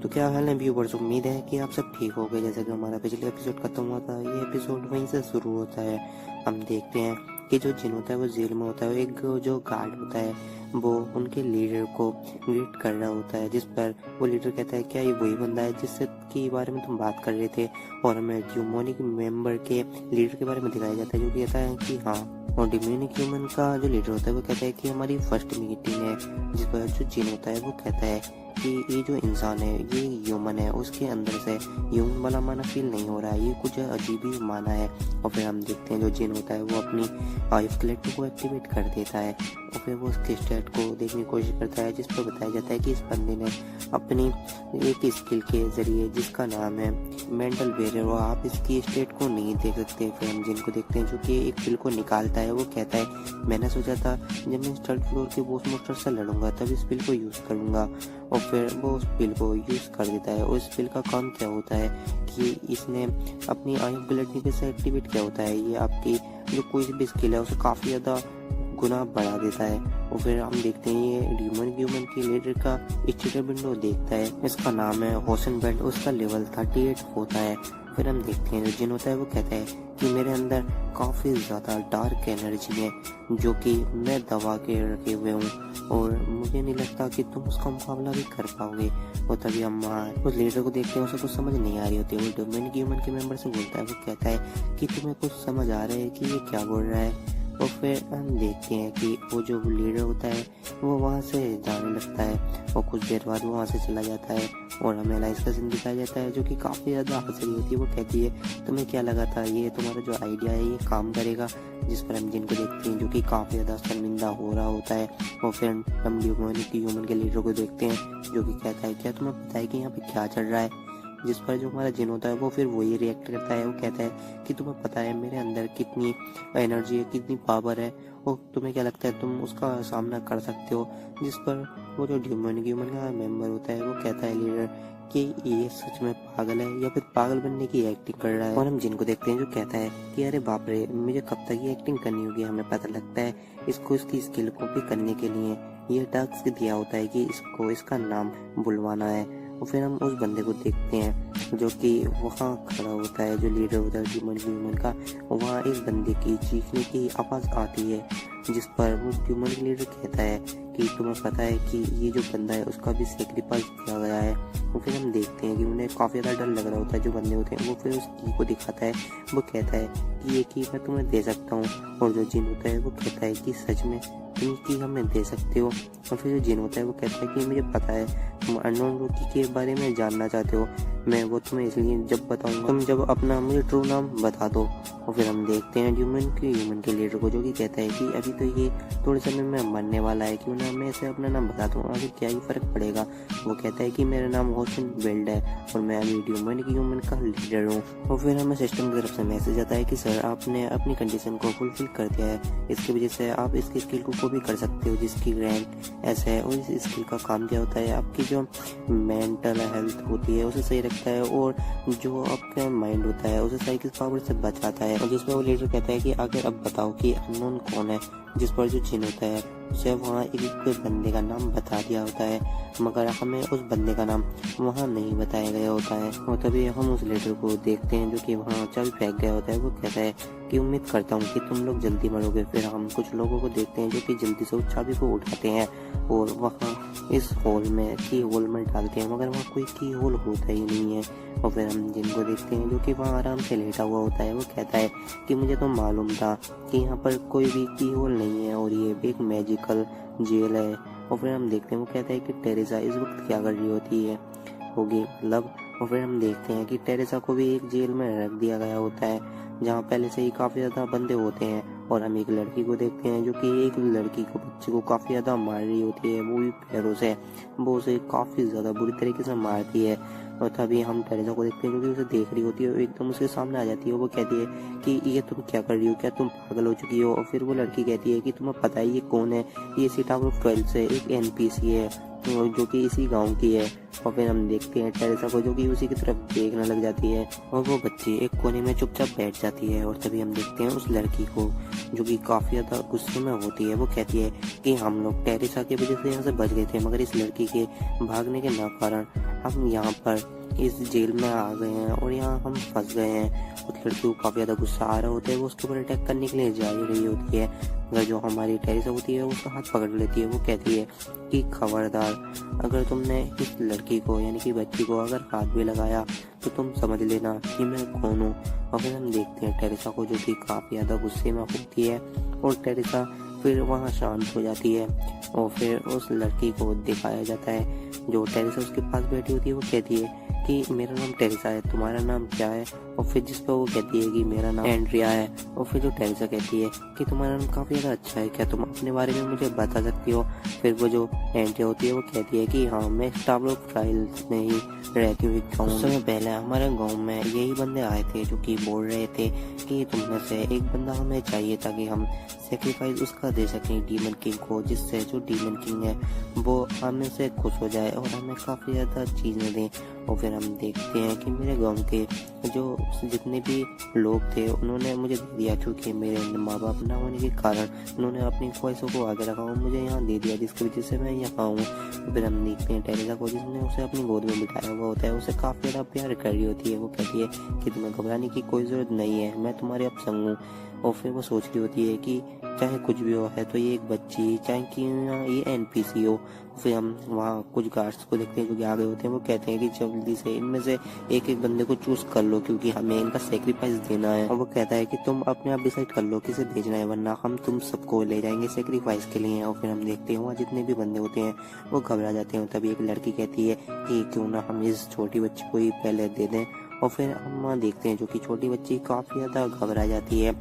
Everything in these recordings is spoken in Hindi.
तो क्या हाल है व्यूवर्स, उम्मीद है कि आप सब ठीक हो गए। जैसे कि हमारा पिछले एपिसोड खत्म हुआ था, ये एपिसोड वहीं से शुरू होता है। हम देखते हैं कि जो जिन होता है वो जेल में होता है। एक जो गार्ड होता है वो उनके लीडर को ग्रीट कर रहा होता है, जिस पर वो लीडर कहता है क्या ये वही बंदा है जिससे के बारे में तुम बात कर रहे थे। और हमें ड्यूमोनिक मेंबर के लीडर के बारे में दिखाया जाता है, जो कहता है कि हाँ। और ड्यूमोनिक ह्यूमन का जो लीडर होता है वो कहता है कि हमारी फर्स्ट मीटिंग है, जिस पर जो जिन होता है वो कहता है कि ये जो इंसान है ये ह्यूमन है, उसके अंदर से ह्यूमन वाला माना फील नहीं हो रहा है, ये कुछ अजीब ही माना है। और फिर हम देखते हैं जो जिन होता है वो अपनी आइफ कलेक्टर को एक्टिवेट कर देता है और फिर वो उसके स्टेट को देखने की कोशिश करता है, जिस पर बताया जाता है कि इस बंदे ने अपनी एक स्किल के जरिए जिसका नाम है मेंटल बैरियर, और आप इसकी स्टेट को नहीं देख सकते। फिर हम जिनको देखते हैं जो कि एक पिल को निकालता है, वो कहता है मैंने सोचा था जब मैं थर्ड फ्लोर के बॉस मोस्टर से लड़ूंगा तब इस पिल को यूज करूंगा। और फिर वो उस पिल को यूज कर देता है। और इस पिल का काम क्या होता है कि इसने अपनी आई ब्लड से एक्टिवेट किया होता है, ये आपकी जो कोई भी स्किल है उसे काफी ज्यादा गुना बढ़ा देता है। और फिर हम देखते हैं ये ह्यूमन के लीडर का स्टेटस विंडो देखता है, इसका नाम है होसन बेल्ट, उसका लेवल 38 होता है। फिर हम देखते हैं जो जिन होता है वो कहता है कि मेरे अंदर काफी ज्यादा डार्क एनर्जी है जो कि मैं दबा के रखे हुए हूँ और मुझे नहीं लगता कि तुम उसका मुकाबला भी कर पाओगे। और तभी हम उस लीडर को देखते हैं, उसे कुछ समझ नहीं आ रही होती है। वो ह्यूमन के मेंबर से बोलता है, वो कहता है कि तुम्हें कुछ समझ आ रहा है कि ये क्या बोल रहा है। और फिर हम देखते हैं कि वो जो लीडर होता है वो वहाँ से जाने लगता है और कुछ देर बाद वो वहाँ से चला जाता है। और हमें एलाइस का सीन दिखाया जाता है जो कि काफ़ी ज़्यादा हंस रही होती है। वो कहती है तुम्हें क्या लगा था ये तुम्हारा जो आइडिया है ये काम करेगा, जिस पर हम जिनको देखते हैं जो कि काफ़ी ज़्यादा शर्मिंदा हो रहा होता है। और फिर हम ह्यूमन के लीडर को देखते हैं जो कि कहता है क्या तुम्हें पता है कि यहाँ पे क्या चल रहा है, जिस पर जो हमारा जिन होता है वो फिर वही रिएक्ट करता है। वो कहता है कि तुम्हें पता है मेरे अंदर कितनी एनर्जी है, कितनी पावर है, और तुम्हें क्या लगता है तुम उसका सामना कर सकते हो। जिस पर वो जो ह्यूमन का मेंबर होता है वो कहता है लीडर कि ये सच में पागल है या फिर पागल बनने की एक्टिंग कर रहा है। और हम जिनको देखते हैं जो कहता है कि अरे बाप रे, मुझे कब तक ये एक्टिंग करनी होगी। हमें पता लगता है इसको इसकी स्किल को भी करने के लिए ये टास्क दिया होता है कि इसको इसका नाम बुलवाना है। और फिर हम उस बंदे को देखते हैं जो कि वहाँ खड़ा होता है, जो लीडर होता है ह्यूमन का। वहाँ एक बंदे की चीखने की आवाज़ आती है, जिस पर वो ह्यूमन लीडर कहता है कि तुम्हें पता है कि ये जो बंदा है उसका भी सेक्रीफाइस किया गया है। और फिर हम देखते हैं कि उन्हें काफ़ी ज़्यादा डर लग रहा होता है जो बंदे होते हैं। वो फिर उस की को दिखाता है, वो कहता है कि ये की मैं तुम्हें दे सकता हूँ। और जो जिन होता है वो कहता है कि सच में तुम की हमें दे सकते हो। और फिर जो जिन होता है वो कहता है कि मुझे पता है तुम अननोन रोकी के बारे में जानना चाहते हो, मैं वो तुम्हें इसलिए जब बताऊंगा तुम जब अपना मुझे ट्रू नाम बता दो। और फिर हम देखते हैं ह्यूमन के लीडर को जो कि कहता है कि अभी तो ये थोड़े समय में मरने वाला है, क्यों ना मैं इसे अपना नाम बता दूँ, आगे क्या ही फर्क पड़ेगा। वो कहता है कि मेरा नाम होसन बेल्ट है और मैं अभी ह्यूमन का लीडर हूँ। और फिर हमें सिस्टम की तरफ से मैसेज आता है कि सर आपने अपनी कंडीशन को फुलफिल कर दिया है, इसकी वजह से आप इसकी स्किल को भी कर सकते हो जिसकी रैंक ऐसा है। और इस स्किल का काम क्या होता है, आपकी जो मेंटल हेल्थ होती है उसे सही रखता है और जो आपका माइंड होता है उसे साइकिल पावर से बचाता है। और जिसमें वो लीडर कहता है कि आगे अब बताओ कि अननोन कौन है, जिस पर जो जिन होता है उसे वहाँ एक बंदे का नाम बता दिया होता है, मगर हमें उस बंदे का नाम वहाँ नहीं बताया गया होता है। और तभी हम उस लीडर को देखते हैं जो कि वहाँ चाबी फेंक गया होता है। वो कहता है कि उम्मीद करता हूँ कि तुम लोग जल्दी मरोगे। फिर हम कुछ लोगों को देखते हैं जो कि जल्दी से उस चाबी को उठाते हैं और वहाँ इस होल में की होल में डालते हैं, मगर वहाँ कोई की होल होता ही नहीं है। और फिर हम जिनको देखते हैं जो कि वहाँ आराम से लेटा हुआ होता है। वो कहता है कि मुझे तो मालूम था कि यहाँ पर कोई भी की होल नहीं है और ये एक मैजिकल जेल है। और फिर हम देखते हैं वो कहता है कि टेरेसा इस वक्त क्या कर रही होती है होगी मतलब। और फिर हम देखते हैं कि टेरेसा को भी एक जेल में रख दिया गया होता है जहाँ पहले से ही काफ़ी ज़्यादा बंदे होते हैं। और हम एक लड़की को देखते हैं जो कि एक लड़की को बच्चे को काफ़ी ज़्यादा मार रही होती है, वो भी पैरों से, वो उसे काफ़ी ज़्यादा बुरी तरीके से मारती है। और तभी हम टेरेसा को देखते हैं जो कि उसे देख रही होती है, एकदम उसके सामने आ जाती है। वो कहती है कि ये तुम क्या कर रही हो, क्या तुम पागल हो चुकी हो। और फिर वो लड़की कहती है कि तुम्हें पता है ये कौन है, ये सिटी ऑफ 12 से एक NPC है जो कि इसी गांव की है। और फिर हम देखते हैं टेरेसा को जो कि उसी की तरफ देखने लग जाती है और वो बच्ची एक कोने में चुपचाप बैठ जाती है। और तभी हम देखते हैं उस लड़की को जो कि काफ़ी ज़्यादा गुस्से में होती है। वो कहती है कि हम लोग टेरेसा की वजह से यहाँ से बच गए थे, मगर इस लड़की के भागने के न कारण हम यहाँ पर इस जेल में आ गए हैं और यहाँ हम फंस गए हैं। उस लड़की को काफ़ी ज़्यादा गुस्सा आ रहा होता है। वो उसके ऊपर अटैक करने के लिए जा ही रही होती है, मगर जो हमारी टेरेसा होती है उसका हाथ पकड़ लेती है। वो कहती है कि खबरदार, अगर तुमने इस लड़की को यानी कि बच्ची को अगर हाथ भी लगाया तो तुम समझ लेना कि मैं कौन हूँ। और फिर हम देखते हैं टेरेसा को जो कि काफ़ी ज़्यादा गुस्से में होती है और टेरेसा फिर वहाँ शांत हो जाती है। और फिर उस लड़की को दिखाया जाता है जो टेरेसा उसके पास बैठी होती है। वो कहती है कि मेरा नाम टेरेसा है, तुम्हारा नाम क्या है? और फिर जिस पर वो कहती है कि मेरा नाम एंड्रिया है। और फिर जो टेरेसा कहती है कि तुम्हारा नाम काफ़ी ज़्यादा अच्छा है, क्या तुम अपने बारे में मुझे बता सकती हो? फिर वो जो एंड्रिया होती है वो कहती है कि हाँ, मैं स्टाब्लो ट्रायल्स में ही रहती हूँ। कुछ समय पहले हमारे गाँव में यही बंदे आए थे जो कि बोल रहे थे कि तुम में से एक बंदा हमें चाहिए ताकि हम सेक्रीफाइस उसका दे सकें डीमन किंग को, जिससे जो डीमन किंग है वो हमें से खुश हो जाए और हमें काफ़ी ज़्यादा चीज़ें दें। और फिर हम देखते हैं कि मेरे गांव के जो जितने भी लोग थे उन्होंने मुझे दे दिया, क्योंकि मेरे माँ बाप ना होने के कारण उन्होंने अपनी ख्वाहिशों को आगे रखा और मुझे यहाँ दे दिया, जिसकी वजह से मैं यहाँ हूँ। फिर हम देखते हैं टेरेसा को जिसने उसे अपनी गोद में बिठाया हुआ होता है, उसे काफ़ी ज़्यादा प्यार कर रही होती है। वो कहती है कि तुम्हें घबराने की कोई ज़रूरत नहीं है, मैं तुम्हारे अब संग हूँ। और फिर वो सोच रही होती है कि चाहे कुछ भी हो है तो ये एक बच्ची, चाहे कि ये एनपीसी हो। फिर हम वहाँ कुछ गार्ड्स को देखते हैं जो कि आ गए होते हैं। वो कहते हैं कि जल्दी से इनमें से एक एक बंदे को चूज कर लो, क्योंकि हमें इनका सेक्रीफाइस देना है। और वो कहता है कि तुम अपने आप डिसाइड कर लो किसे भेजना है, वरना हम तुम सबको ले जाएंगे सेक्रीफाइस के लिए। और फिर हम देखते हैं वहाँ जितने भी बंदे होते हैं वो घबरा जाते हैं। तभी एक लड़की कहती है कि क्यों ना हम इस छोटी बच्ची को ही पहले दे दें। और फिर हम वहाँ देखते हैं जो कि छोटी बच्ची काफ़ी ज़्यादा घबरा जाती है,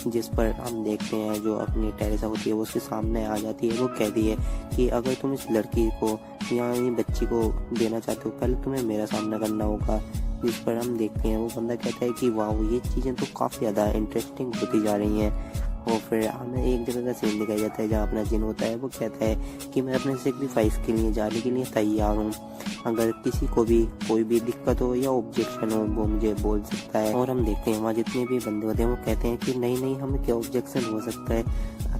जिस पर हम देखते हैं जो अपनी टेरेसा होती है वो उसके सामने आ जाती है। वो कहती है कि अगर तुम इस लड़की को या ये बच्ची को देना चाहते हो पहले तुम्हें मेरा सामना करना होगा। जिस पर हम देखते हैं वो बंदा कहता है कि वाह, ये चीज़ें तो काफ़ी ज़्यादा इंटरेस्टिंग होती जा रही हैं। और फिर हमें एक जगह का सीन दिखाया जाता है जहाँ अपना जिन होता है। वो कहता है कि मैं अपने सेक्रीफाइस के लिए जाने के लिए तैयार हूँ, अगर किसी को भी कोई भी दिक्कत हो या ऑब्जेक्शन हो वो मुझे बोल सकता है। और हम देखते हैं वहाँ जितने भी बंदे होते हैं वो कहते हैं कि नहीं नहीं, हमें क्या ऑब्जेक्शन हो सकता है,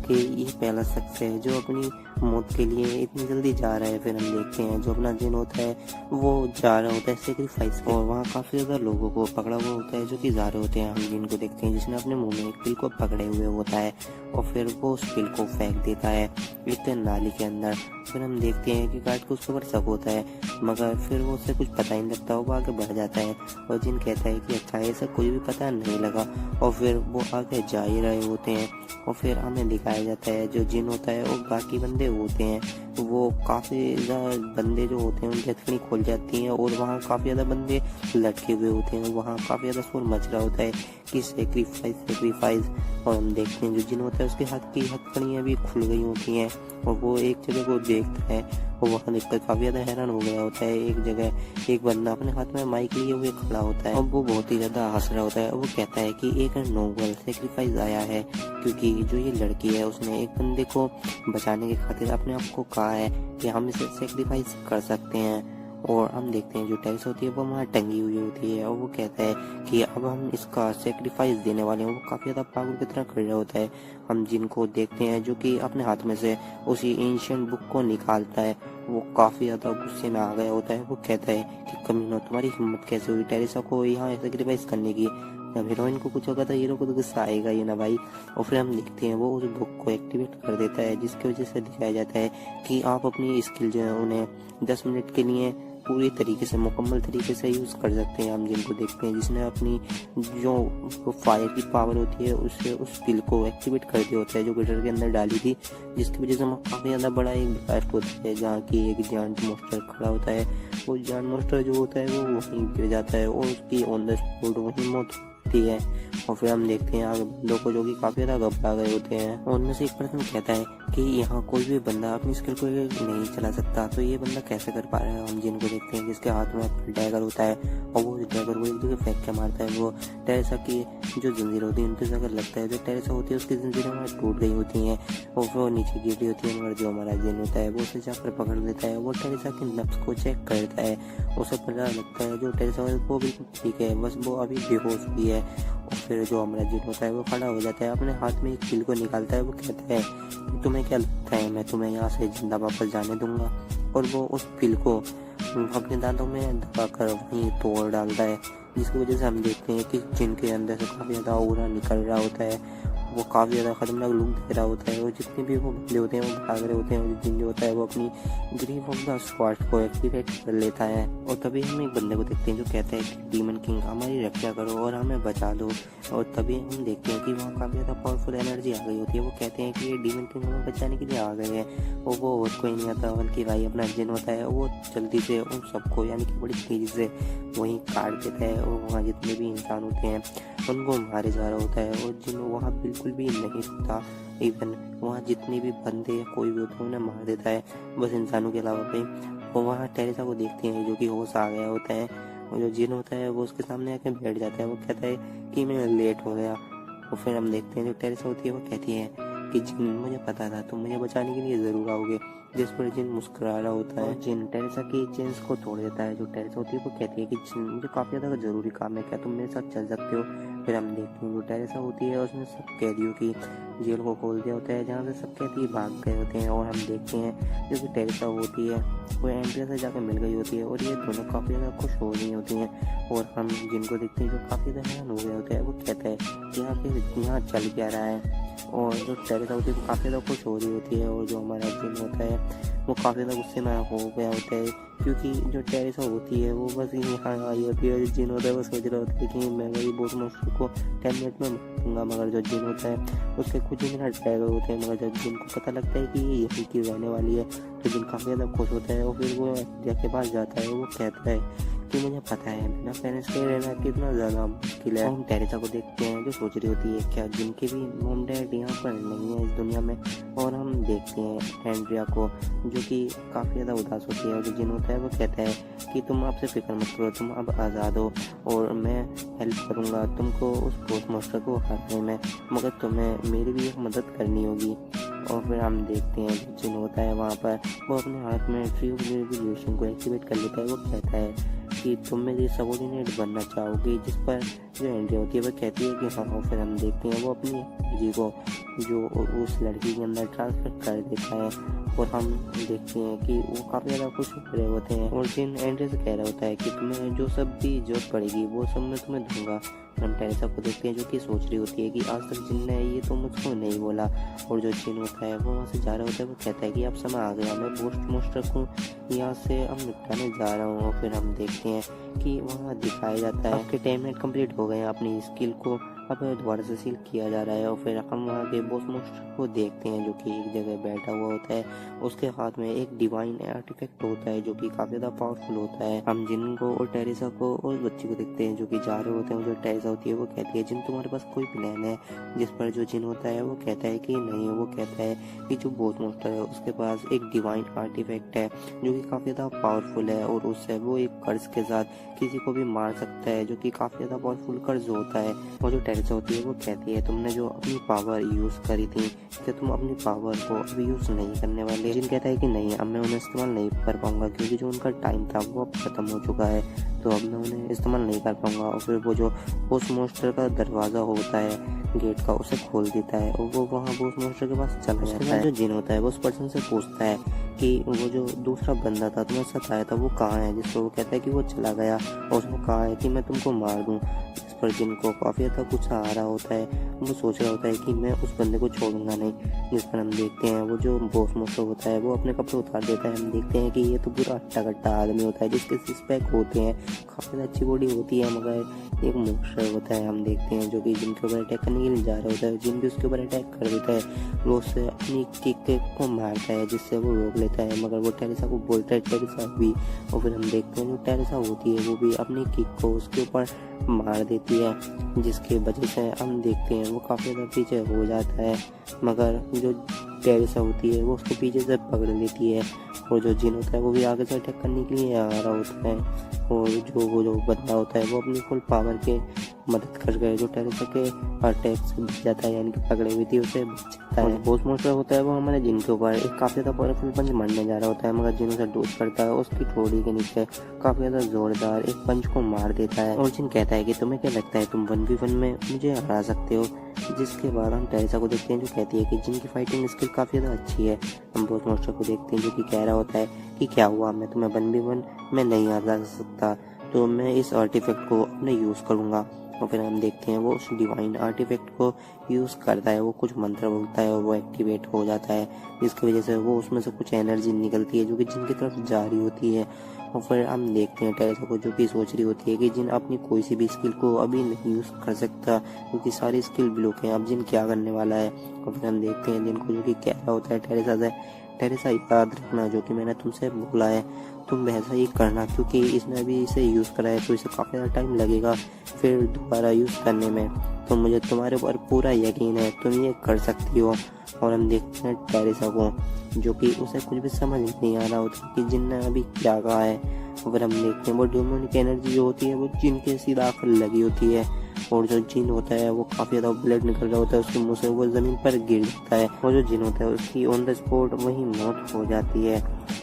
कि ये पहला शख्स है जो अपनी मौत के लिए इतनी जल्दी जा रहा है। फिर हम देखते हैं जो अपना जिन होता है वो जा रहा होता है सेक्रीफाइस, और वहाँ काफ़ी ज़्यादा लोगों को पकड़ा हुआ होता है जो कि जा रहे होते हैं। हम जिन को देखते हैं जिसने अपने मुंह में एक पिल को पकड़े हुए होता है और फिर वो उस पिल को फेंक देता है एक नाली के अंदर। फिर हम देखते हैं कि गार्ड को उसके ऊपर शक होता है, मगर फिर वो उसे कुछ पता ही नहीं लगता, वो आगे बढ़ जाता है। और जिन कहता है कि अच्छा ऐसा कुछ भी पता नहीं लगा, और फिर वो आगे जा ही रहे होते हैं। और फिर हमें दिखाया जाता है जो जिन होता है वो बाकी बंदे होते हैं, वो काफ़ी ज़्यादा बंदे जो होते हैं उनकी हथकड़ी खोल जाती हैं और वहाँ काफ़ी ज़्यादा बंदे लटके हुए होते हैं। वहाँ काफ़ी ज़्यादा शोर मच रहा होता है कि सेक्रीफाइस सेक्रीफाइस। और हम देखते हैं जो जिन होता है उसके हाथ की हथकड़ियाँ भी खुल गई होती हैं और वो एक जगह को देखता है और वहाँ देखकर काफ़ी ज़्यादा हैरान हो गया होता है। एक जगह एक बंदा अपने हाथ में माइक लिए हुए खड़ा होता है और वो बहुत ही ज़्यादा हंस रहा होता है। वो कहता है कि एक नोबल सेक्रीफाइस आया है, क्योंकि जो ये लड़की है उसने एक बंदे को बचाने की खातिर अपने आप को कहा है कि हम इसे सेक्रीफाइस कर सकते हैं। और हम देखते हैं जो टेरेसा होती है वो वहाँ टंगी हुई होती है और वो कहता है कि अब हम इसका सेक्रीफाइस देने वाले हैं। वो काफ़ी ज़्यादा पागल की तरह खड़ा होता है। हम जिनको देखते हैं जो कि अपने हाथ में से उसी एंशिएंट बुक को निकालता है, वो काफ़ी ज़्यादा गुस्से में आ गया होता है। वो कहता है कि कमीनो, तुम्हारी हिम्मत कैसे हुई टेरेसा को यहाँ सेक्रीफाइस करने की? जब हीरोइन को कुछ होगा तो हीरो को तो गुस्सा आएगा ही ना भाई। और फिर हम देखते हैं वो उस बुक को एक्टिवेट कर देता है, जिसकी वजह से दिखाया जाता है कि आप अपनी स्किल जो है उन्हें 10 मिनट के लिए पूरी तरीके से मुकम्मल तरीके से यूज़ कर सकते हैं। हम जिनको देखते हैं जिसने अपनी जो फायर की पावर होती है उससे उस स्किल को एक्टिवेट कर दिया होता है जो गिटर के अंदर डाली थी, जिसकी वजह से काफ़ी ज़्यादा बड़ा एक ब्लास्ट होता है जहाँ की एक जायंट मॉन्स्टर खड़ा होता है। वो जायंट मॉन्स्टर जो होता है वो वहीं गिर जाता है और उसकी ऑन द स्पॉट वहीं मौत होती है। और फिर हम देखते हैं आगे बंदों को जो कि काफ़ी ज़्यादा घबरा गए होते हैं, और उनमें से एक पर्सन कहता है कि यहाँ कोई भी बंदा अपनी स्किल को नहीं चला सकता, तो ये बंदा कैसे कर पा रहा है। हम जिनको देखते हैं जिसके हाथ में डैगर होता है, और वो डैगर को एक जगह फेंक के मारता है। वो टेरेसा की जो जंजीर होती है उनके अगर लगता है, जो टेरेसा होती है उसकी जंजीरें हमारी टूट गई होती हैं, और वो नीचे गिर रही होती है, मगर जो हमारा जिन होता है वो उसे जाकर पकड़ लेता है। वो टेरेसा की नब्ज को चेक करता है, उसे पता लगता है जो टेरेसा है वो बिल्कुल ठीक है, बस वो अभी बेहोश हुई है। और फिर जो हमारा जिन होता है वो खड़ा हो जाता है, अपने हाथ में एक पिल को निकालता है। वो कहता है कि तुम्हें क्या लगता है मैं तुम्हें यहाँ से जिंदा वापस जाने दूंगा, और वो उस पिल को अपने दांतों में दबाकर वहीं तोड़ डालता है, जिसकी वजह से हम देखते हैं कि जिन के अंदर से काफ़ी ज़्यादा ऑरा निकल रहा होता है, वो काफ़ी ज़्यादा खतरनाक लुक दे रहा होता है। और जितने भी वो बंदे होते हैं वो भाग रहे होते हैं, और जिन जो होता है वो अपनी ग्रीफ ऑफ द स्वार्ड को एक्टिवेट कर लेता है। और तभी हम एक बंदे को देखते हैं जो कहता है कि डीमन किंग हमारी रक्षा करो और हमें बचा दो। और तभी हम देखते हैं कि वहाँ काफ़ी ज़्यादा पावरफुल एनर्जी आ गई होती है। वो कहते हैं कि ये डीमन किंग हमें बचाने के लिए आ गए हैं, और वो और कोई नहीं आता बल्कि भाई अपना जिन होता है। वो जल्दी से उन सबको यानी कि बड़ी तेज़ी से वहीं काट देता है, और वहाँ जितने भी इंसान होते हैं उनको मारे जा रहा होता है। और जिन वहाँ बिल्कुल भी नहीं रुकता, इवन वहाँ जितने भी बंदे या कोई भी होता है उन्हें मार देता है, बस इंसानों के अलावा पे। और वहाँ टेरेसा को देखते हैं जो कि होश आ गया होता है, और जो जिन होता है वो उसके सामने आके बैठ जाता है। वो कहता है कि मैं लेट हो गया। और फिर हम देखते हैं जो टेरेसा होती है वो कहती है कि जिन मुझे पता था तुम मुझे बचाने के लिए ज़रूर आओगे, जिस पर जिन मुस्कुरा रहा होता है। जिन टेरेसा की चेन्स को तोड़ देता है। जो टेरेसा होती है वो कहती है कि जिन मुझे काफ़ी ज़्यादा ज़रूरी काम है, क्या तुम मेरे साथ चल सकते हो। फिर हम देखते हैं जो टेरेसा होती है उसने सब कैदियों की जेल को खोल दिया होता है, जहाँ से सब कैदी भाग गए होते हैं। और हम देखते हैं जो कि टेरेसा होती है वो एंड्रिया से जाकर मिल गई होती है, और ये दोनों काफ़ी ज़्यादा खुश हो रही होती हैं। और हम जिनको देखते हैं जो काफ़ी ज़्यादा हैरान हो गया होता है, वो कहता है कि यहाँ चल क्या रहा है। और जो टेरेसा होती है वो काफ़ी ज़्यादा खुश हो रही होती है, और जो हमारा जिन होता है वो काफ़ी ज़्यादा गुस्से में हो गया होता है, क्योंकि जो टेरेसा होती है वो बस यहाँ आई होती है। जो जिन होता है वो सोच रहा होता है कि मैं मेरी बोस मॉन्स्टर को 10 मिनट में मारूंगा, मगर जो जिन होता है उसके कुछ ही मिनट रह गए होते हैं। मगर जब जिन को पता लगता है कि ये यहीं की रहने वाली है, तो जिन काफ़ी ज़्यादा खुश होता है। और फिर वो एंड्रिया के पास जाता है, वो कहता है कि मुझे पता है बिना पेरेंट्स के रहना कितना ज़्यादा मुश्किल है। हम टेरेसा को देखते हैं जो सोच रही होती है क्या जिनके भी मॉम डैड यहाँ पर नहीं है इस दुनिया में। और हम देखते हैं एंड्रिया को जो कि काफ़ी ज़्यादा उदास होती है, और जो जिन होता है वो कहता है कि तुम आपसे फिक्र मत करो, तुम अब आज़ाद हो, और मैं हेल्प करूँगा तुमको उस पोस्ट मास्टर को हराने में, मगर तुम्हें मेरी भी एक मदद करनी होगी। और फिर हम देखते हैं जिन होता है वहाँ पर वो अपने हाथ में ट्री ऑफ रेवोल्यूशन को एक्टिवेट कर लेता है। वो कहता है कि तुम मेरी सबॉर्डिनेट बनना चाहोगे, जिस पर जो एंड्रिया होती है वो कहती है कि हाँ। फिर हम देखते हैं वो अपनी एनर्जी को जो उस लड़की के अंदर ट्रांसफर कर देता है, और हम देखते हैं कि वो काफ़ी ज़्यादा खुश हो रहे होते हैं। और जिन एंड्रिया से कह रहा होता है कि तुम्हें जो सब भी जरूरत पड़ेगी वो सब मैं तुम्हें दूंगा। हम टेरेसा को देखते हैं जो कि सोच रही होती है कि आज तक जिन ने ये तो मुझको नहीं बोला। और जो जिन होता है वो वहाँ से जा रहा होता है, वो कहता है कि अब समय आ गया, मैं पोस्ट मास्टर को यहाँ से अब निपटाने जा रहा हूँ। और फिर हम देखते हैं कि वहाँ दिखाया जाता है आपके अटेनमेंट कंप्लीट हो गए हैं, अपनी स्किल को अब दोबारा से सील किया जा रहा है। और फिर हम वहाँ के बॉस मास्टर को देखते हैं जो कि एक जगह बैठा हुआ होता है, उसके हाथ में एक डिवाइन आर्टिफैक्ट होता है जो कि काफ़ी ज़्यादा पावरफुल होता है। हम जिन को और टेरेसा को और बच्ची को देखते हैं जो कि जा रहे होते हैं। जो टेरेसा होती है वो कहती है जिन तुम्हारे पास कोई प्लान है, जिस पर जो जिन होता है वो कहता है कि नहीं। वो कहता है कि जो बॉस मास्टर है उसके पास एक डिवाइन आर्टिफैक्ट है जो कि काफ़ी ज़्यादा पावरफुल है, और उससे वो एक कर्ज के साथ किसी को भी मार सकता है, जो कि काफ़ी ज़्यादा पावरफुल कर्ज होता है। और जो टेरेसा होती है वो कहती है तुमने जो अपनी पावर यूज़ करी थी, क्या तुम अपनी पावर को अभी यूज़ नहीं करने वाले। जिन कहता है कि नहीं, अब मैं उन्हें इस्तेमाल नहीं कर पाऊंगा, क्योंकि जो उनका टाइम था वो अब खत्म हो चुका है, तो अब मैं उन्हें इस्तेमाल नहीं कर पाऊंगा। और फिर वो जो पोस्ट मास्टर का दरवाज़ा होता है गेट का, उसे खोल देता है, और वो वहाँ पोस्ट मास्टर के पास चला जाता है। जो जिन होता है वो उस पर्सन से पूछता है कि वो जो दूसरा बंदा था तुम्हें सताया था वो कहाँ है, जिस पर वो कहता है कि वो चला गया, और उसने कहा है कि मैं तुमको मार दूँ। इस पर जिनको काफ़ी ज़्यादा गुस्सा आ रहा होता है, वो सोच रहा होता है कि मैं उस बंदे को छोड़ूंगा नहीं। जिस पर हम देखते हैं वो जो बॉस मोस्टर होता है वो अपने कपड़े उतार देता है। हम देखते हैं कि ये तो पूरा हट्टा कट्टा आदमी होता है जिसके सिक्स पैक होते हैं, काफ़ी अच्छी बॉडी होती है, मगर एक मोस्टर होता है हम देखते हैं जो कि जिनके ऊपर अटैक करने के लिए जा रहा होता है। जिन भी उसके ऊपर अटैक कर देता है वो उससे अपनी किक को मारता है जिससे वो रोक लेता है, मगर वो टेरेसा को बोलता है टेरेसा भी। और फिर हम देखते हैं जो टेरेसा होती है वो भी अपनी किक को उसके ऊपर मार देती है, जिसकी वजह से हम देखते हैं वो काफ़ी ज़्यादा पीछे हो जाता है, मगर जो टेरेसा होती है वो उसको पीछे से पकड़ लेती है। और जो जिन होता है वो भी आगे से अटैक करने के लिए आ रहा होता है, और वो जो बंदा होता है वो अपनी फुल पावर के मदद कर गए जो टेरेसा के अटैक से बच जाता है, यानी कि पकड़े हुई थी उसे बच जाता है। बॉस मोस्टर होता है वो हमारे जिन के ऊपर एक काफ़ी ज़्यादा पावरफुल पंच मारने जा रहा होता है, मगर जिन उसे डोज करता है उसकी ठोड़ी के नीचे काफ़ी ज़्यादा जोरदार एक पंच को मार देता है। और जिन कहता है कि तुम्हें क्या लगता है तुम 1v1 में मुझे हरा सकते हो, जिसके बाद हम टेरेसा को देखते हैं जो कहती है कि जिनकी फाइटिंग स्किल काफ़ी ज़्यादा अच्छी है। हम बॉस मोस्टर को देखते हैं जो कि कह रहा होता है कि क्या हुआ, मैं तुम्हें 1v1 में नहीं हरा सकता, तो मैं इस आर्टिफैक्ट को अपने यूज़ करूँगा। और फिर हम देखते हैं वो उस डिवाइन आर्टिफैक्ट को यूज़ करता है, वो कुछ मंत्र बोलता है और वो एक्टिवेट हो जाता है, जिसकी वजह से वो उसमें से कुछ एनर्जी निकलती है जो कि जिन की तरफ जा रही होती है। और फिर हम देखते हैं टेरेसा को जो कि सोच रही होती है कि जिन अपनी कोई सी भी स्किल को अभी नहीं यूज़ कर सकता क्योंकि सारी स्किल ब्लॉक हैं, अब जिन क्या करने वाला है। और फिर हम देखते हैं जिन को जो कि कह रहा होता है टेरेसा से, टेरेसा याद रखना जो कि मैंने तुमसे बोला है तुम वैसा ही करना, क्योंकि इसने अभी इसे यूज़ करा है तो इसे काफ़ी ज़्यादा टाइम लगेगा फिर दोबारा यूज़ करने में, तो मुझे तुम्हारे ऊपर पूरा यकीन है तुम ये कर सकती हो। और हम देखते हैं टेरेसा को जो कि उसे कुछ भी समझ नहीं आ रहा होता कि जिन ने अभी क्या कहा है। और फिर हम देखते हैं वो डेमोनिक एनर्जी जो होती है वो जिन के सीधा लगी होती है, और जो जिन होता है वो काफ़ी ज़्यादा ब्लड निकल रहा होता है उसके मुंह से, वो ज़मीन पर गिर जाता है, और जो जिन होता है उसकी ऑन द स्पॉट वही मौत हो जाती है।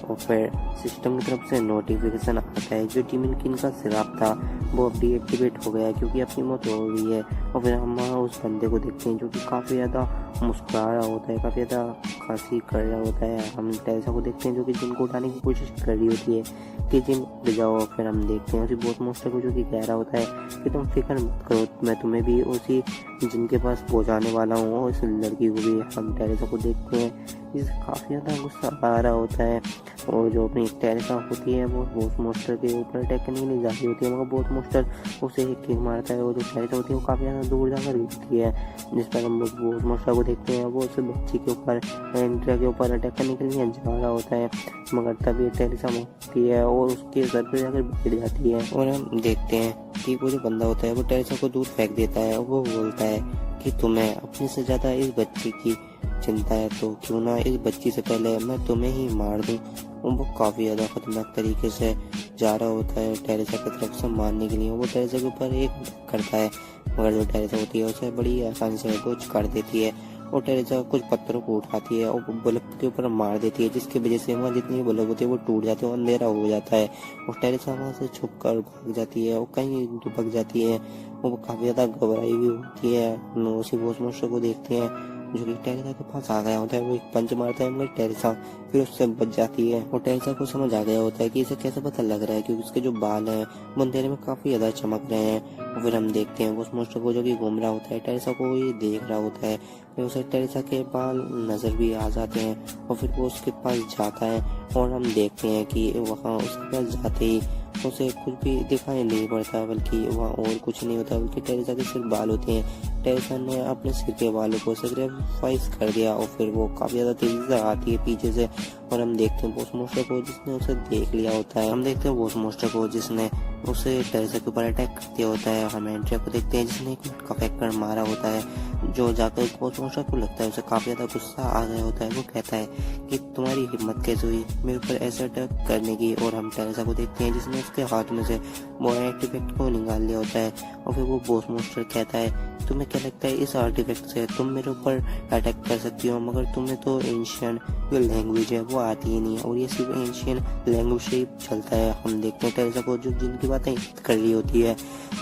और फिर सिस्टम की तरफ से नोटिफिकेशन आता है जो टीमिन किन का सिराप था वो अब डीएक्टिवेट हो गया क्योंकि अपनी मौत हो गई है। और फिर हम वहाँ उस बंदे को देखते हैं जो कि काफ़ी ज़्यादा मुस्कुरा रहा होता है, काफ़ी ज़्यादा खांसी कर रहा होता है। हम टेरेसा को देखते हैं जो कि जिनको उठाने की कोशिश कर रही होती है कि जिन उठ जाओ। फिर हम देखते हैं उसी बॉस मोस्टर को जो कि कह रहा होता है कि तुम फिक्र मत करो, मैं तुम्हें भी उसी जिनके पास पहुँचाने वाला हूँ, उस लड़की को भी। हम टेरेसा को देखते हैं जिसे काफ़ी ज़्यादा गुस्सा आ रहा होता है, और जो अपनी टेरेसा होती है वो बॉस मोस्टर के ऊपर अटैक करने के लिए जा रही होती है, मगर बॉस मोस्टर उसे एक किक मारता है, और जो टेरेसा होती है वो काफ़ी ज़्यादा दूर जाकर गिरती है, जिस पर हम बॉस मोस्टर को देखते हैं वो उस बच्ची के ऊपर एंड्रिया के ऊपर अटैक करने के लिए जा रहा होता है, मगर तभी टेरेसा होती है और उसके सर पर जाकर गिर जाती है। और हम देखते हैं कि वो जो बंदा होता है वो टेरेसा को दूर फेंक देता है, और वो बोलता है कि तुम्हें अपने से ज़्यादा इस बच्ची की चिंता है तो क्यों ना इस बच्ची से पहले मैं तुम्हें ही मार दूं। और वो काफ़ी ज़्यादा खतरनाक तरीके से जा रहा होता है टेरेसा की तरफ से मारने के लिए। वो टेरेसा के ऊपर एक करता है, मगर जो टेरेसा होती है उसे बड़ी आसानी से डोज कर देती है, और टेरेसा कुछ पत्थरों को उठाती है और बल्ब के ऊपर मार देती है, जिसकी वजह से वहाँ जितनी बल्ब होती है वो टूट जाती है और अंधेरा हो जाता है, और टेरेसा वहाँ से छुप कर भाग जाती है और कहीं दुबक जाती है। वो काफ़ी ज़्यादा घबराई हुई होती है। उसी बॉस मोस्टर को देखते हैं जो कि टेरेसा के पास आ गया होता है, वो एक पंच मारता है मगर टेरेसा फिर उससे बच जाती है, और टेरेसा को समझ आ गया होता है कि इसे कैसे पता लग रहा है क्योंकि उसके जो बाल हैं वो अंधेरे में काफ़ी ज़्यादा चमक रहे हैं। और फिर हम देखते हैं बॉस मोस्टर को जो कि घूम रहा होता है, टेरेसा को ये देख रहा होता है, फिर उसे टेरेसा के बाल नज़र भी आ जाते हैं, और फिर वो उसके पास जाता है, और हम देखते हैं कि वहाँ उसके पास जाते ही उसे कुछ भी दिखाई नहीं पड़ता, बल्कि वहाँ और कुछ नहीं होता, बल्कि टेरेसा के सिर्फ बाल होते हैं। टेरेसा ने अपने सिर के बालों को सेक्रीफाइस कर दिया, और फिर वो काफ़ी ज़्यादा तेज़ी से आती है पीछे से, और हम देखते हैं बॉस मोस्टर को जिसने उसे देख लिया होता है। हम देखते हैं बॉस मोस्टर को जिसने उसे टेरेसा के ऊपर अटैक कर दिया होता है। हम एंड्रिया को देखते हैं जिसने एक मिनट का फैक्टर मारा होता है, जो जाकर बॉस मोस्टर को लगता है उसे काफ़ी ज़्यादा गुस्सा आ गया होता है। वो कहता है कि तुम्हारी हिम्मत कैसे हुई मेरे ऊपर ऐसा अटैक करने की। और हम टेरेसा को देखते हैं जिसने उसके हाथ में से वो आर्टिफैक्ट को निकाल लिया होता है, और फिर वो बॉस मोस्टर कहता है तुम्हें क्या लगता है इस आर्टिफैक्ट से तुम मेरे ऊपर अटैक कर सकती हो, मगर तुम्हें तो एंशियन जो लैंग्वेज है वो आती ही नहीं है, और ये सिर्फ एंशियन लैंग्वेज से ही चलता है। हम देखते हैं टेरेसा को जो जिनकी बातें कर रही होती है,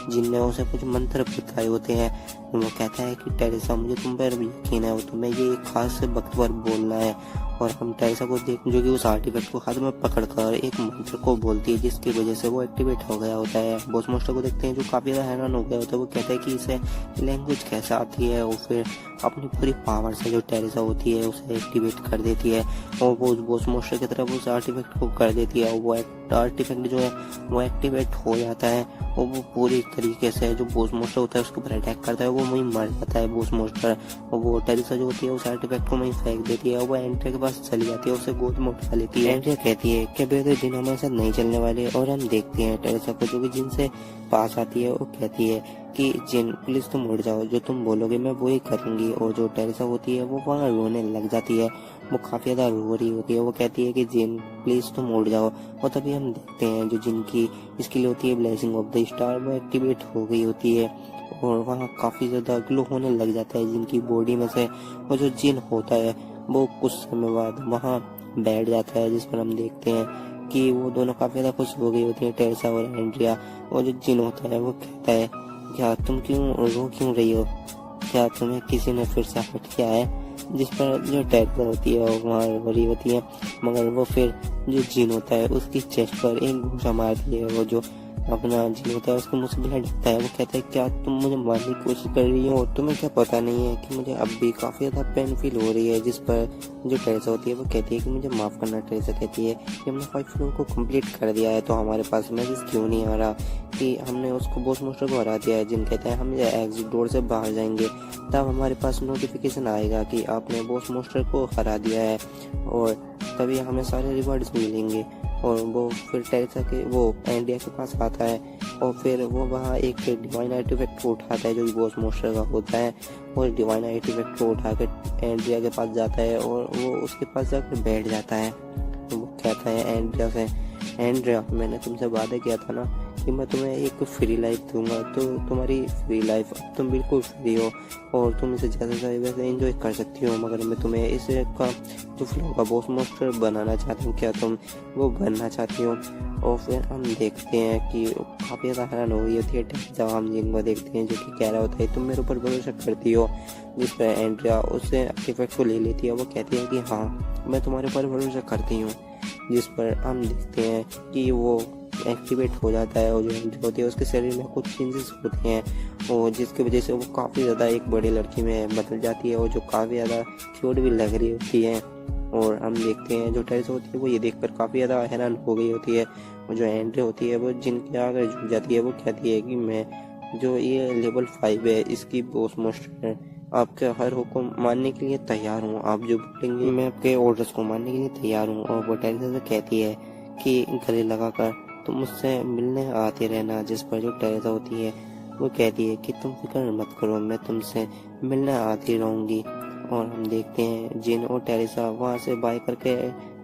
जिनने उसे कुछ मंत्र बताए होते हैं, वो कहता है कि टेरेसा टेरेसा, मुझे तुम पर यकीन है, तुम्हें ये एक खास वक्त पर बोलना है। और हम टेरेसा को देख जो कि उस आर्टिफैक्ट को हाथ में पकड़कर एक मंत्र को बोलती है, जिसकी वजह से वो एक्टिवेट हो गया होता है। बॉस मोस्टर को देखते हैं जो काफी ज्यादा हैरान हो गया होता है। वो कहता है कि इसे लैंग्वेज कैसे आती है। और फिर अपनी पूरी पावर से जो टेरेसा होती है उसे एक्टिवेट कर देती है और वो उस बॉस मोस्टर की तरफ उस आर्टिफैक्ट को कर देती है। और वो आर्टिफैक्ट जो है वो एक्टिवेट हो जाता है और वो पूरी तरीके से जो बॉस मोस्टर होता है उसके ऊपर अटैक करता है। वो वहीं मर जाता है बॉस मोस्टर। और वो टेरेसा जो होती है उस आर्टिफैक्ट को वहीं फेंक देती है और वो एंड्रिया के पास चली जाती है, उसे गोद में उठा लेती है। एंड्रिया कहती है कि बेटे जिन हमारे साथ नहीं चलने वाले। और हम देखते हैं टेरेसा को जो कि जिन से पास आती है। वो कहती है कि जिन प्लीज तुम उड़ जाओ, जो तुम बोलोगे मैं वो ही करूंगी। और जो टेरेसा होती है वो वहाँ रोने लग जाती है, वो काफी ज्यादा रो रही होती है। वो कहती है कि जिन प्लीज तुम उड़ जाओ। और तभी हम देखते हैं जो जिनकी स्किल होती है ब्लेसिंग ऑफ द स्टार वो एक्टिवेट हो गई होती है और वहाँ काफी ज्यादा ग्लो होने लग जाता है जिनकी बॉडी में से। और जो जिन होता है वो कुछ समय बाद वहाँ बैठ जाता है, जिस पर हम देखते हैं कि वो दोनों काफी ज्यादा खुश हो गई होती है, टेरेसा और एंड्रिया। और जो जिन होता है वो कहता है क्या तुम रो क्यों रही हो, क्या तुम्हें किसी ने फिर से हर्ट किया है। जिस पर जो टेरेसा होती है वो वहाँ रो रही होती है, मगर वो फिर जो जिन होता है उसकी चेस्ट पर एक घूंसा मारती है। वो जो अपना जिन होता है उसके मुंह से ब्लड आता है। वो कहता है क्या तुम मुझे मारने की कोशिश कर रही हो, तुम्हें क्या पता नहीं है कि मुझे अब भी काफी ज्यादा पेन फील हो रही है। जिस पर जो टेरेसा होती है वो कहती है कि मुझे माफ करना। टेरेसा कहती है कि हमने 5 फ्लोर को कंप्लीट कर दिया है तो हमारे पास मैसेज क्यों नहीं आ रहा कि हमने उसको बॉस मोस्टर को हरा दिया है। जिन कहता है हम एग्जिट डोर से बाहर जाएंगे तब हमारे पास नोटिफिकेशन आएगा कि आपने बॉस मोस्टर को हरा दिया है और तभी हमें सारे रिवॉर्ड्स मिलेंगे। और वो फिर टेरेसा के वो एंड्रिया के पास आता है और फिर वो वहाँ एक डिवाइन आर्टिफैक्ट को उठाता है जो बॉस मोस्टर का होता है। और डिवाइन आर्टिफैक्ट को उठा कर एंड्रिया के पास जाता है और वो उसके पास जाकर बैठ जाता है। वो कहता है एंड्रिया से, एंड्रिया मैंने तुमसे वादा किया था ना कि मैं तुम्हें एक फ्री लाइफ दूंगा, तो तुम्हारी फ्री लाइफ अब तुम बिल्कुल फ्री हो और तुम इसे जैसे चाहे वैसे एंजॉय कर सकती हो, मगर मैं तुम्हें इस का जो फ्लो का बॉस मोस्टर बनाना चाहती हूँ, क्या तुम वो बनना चाहती हो। और फिर हम देखते हैं कि काफ़ी ज़्यादा हैरान हो गई होती है जब हम जिनको देखते हैं जो कि कह रहा होता है तुम मेरे ऊपर भरोसा करती हो। जिस पर एंड्रिया उससे आर्टिफैक्ट को ले लेती है। वो कहती है कि हाँ मैं तुम्हारे ऊपर भरोसा करती हूँ। जिस पर हम देखते हैं कि वो एक्टिवेट हो जाता है और जो एंट्री होती है उसके शरीर में कुछ चेंजेस होते हैं और जिसकी वजह से वो काफ़ी ज़्यादा एक बड़ी लड़की में बदल जाती है और जो काफ़ी ज़्यादा क्यूट भी लग रही होती है। और हम देखते हैं जो टेरेसा होती है वो ये देखकर काफ़ी ज़्यादा हैरान हो गई होती है और जो एंट्री होती है वो जिनके आगे झुक जाती है। वो कहती है कि मैं जो ये लेवल 5 है इसकी बॉस मोस्टर है, आपके हर हुक्म मानने के लिए तैयार हूँ, आप जो बोलेंगे मैं आपके ऑर्डर्स को मानने के लिए तैयार हूँ। और वो टेरेसा से कहती है कि गले लगाकर तुम मुझसे मिलने आते रहना। जिस पर जो टेरेसा होती है वो कहती है कि तुम फिक्र मत करो, मैं तुमसे मिलने आती रहूंगी। और हम देखते हैं जिन और टेरेसा वहाँ से बाय करके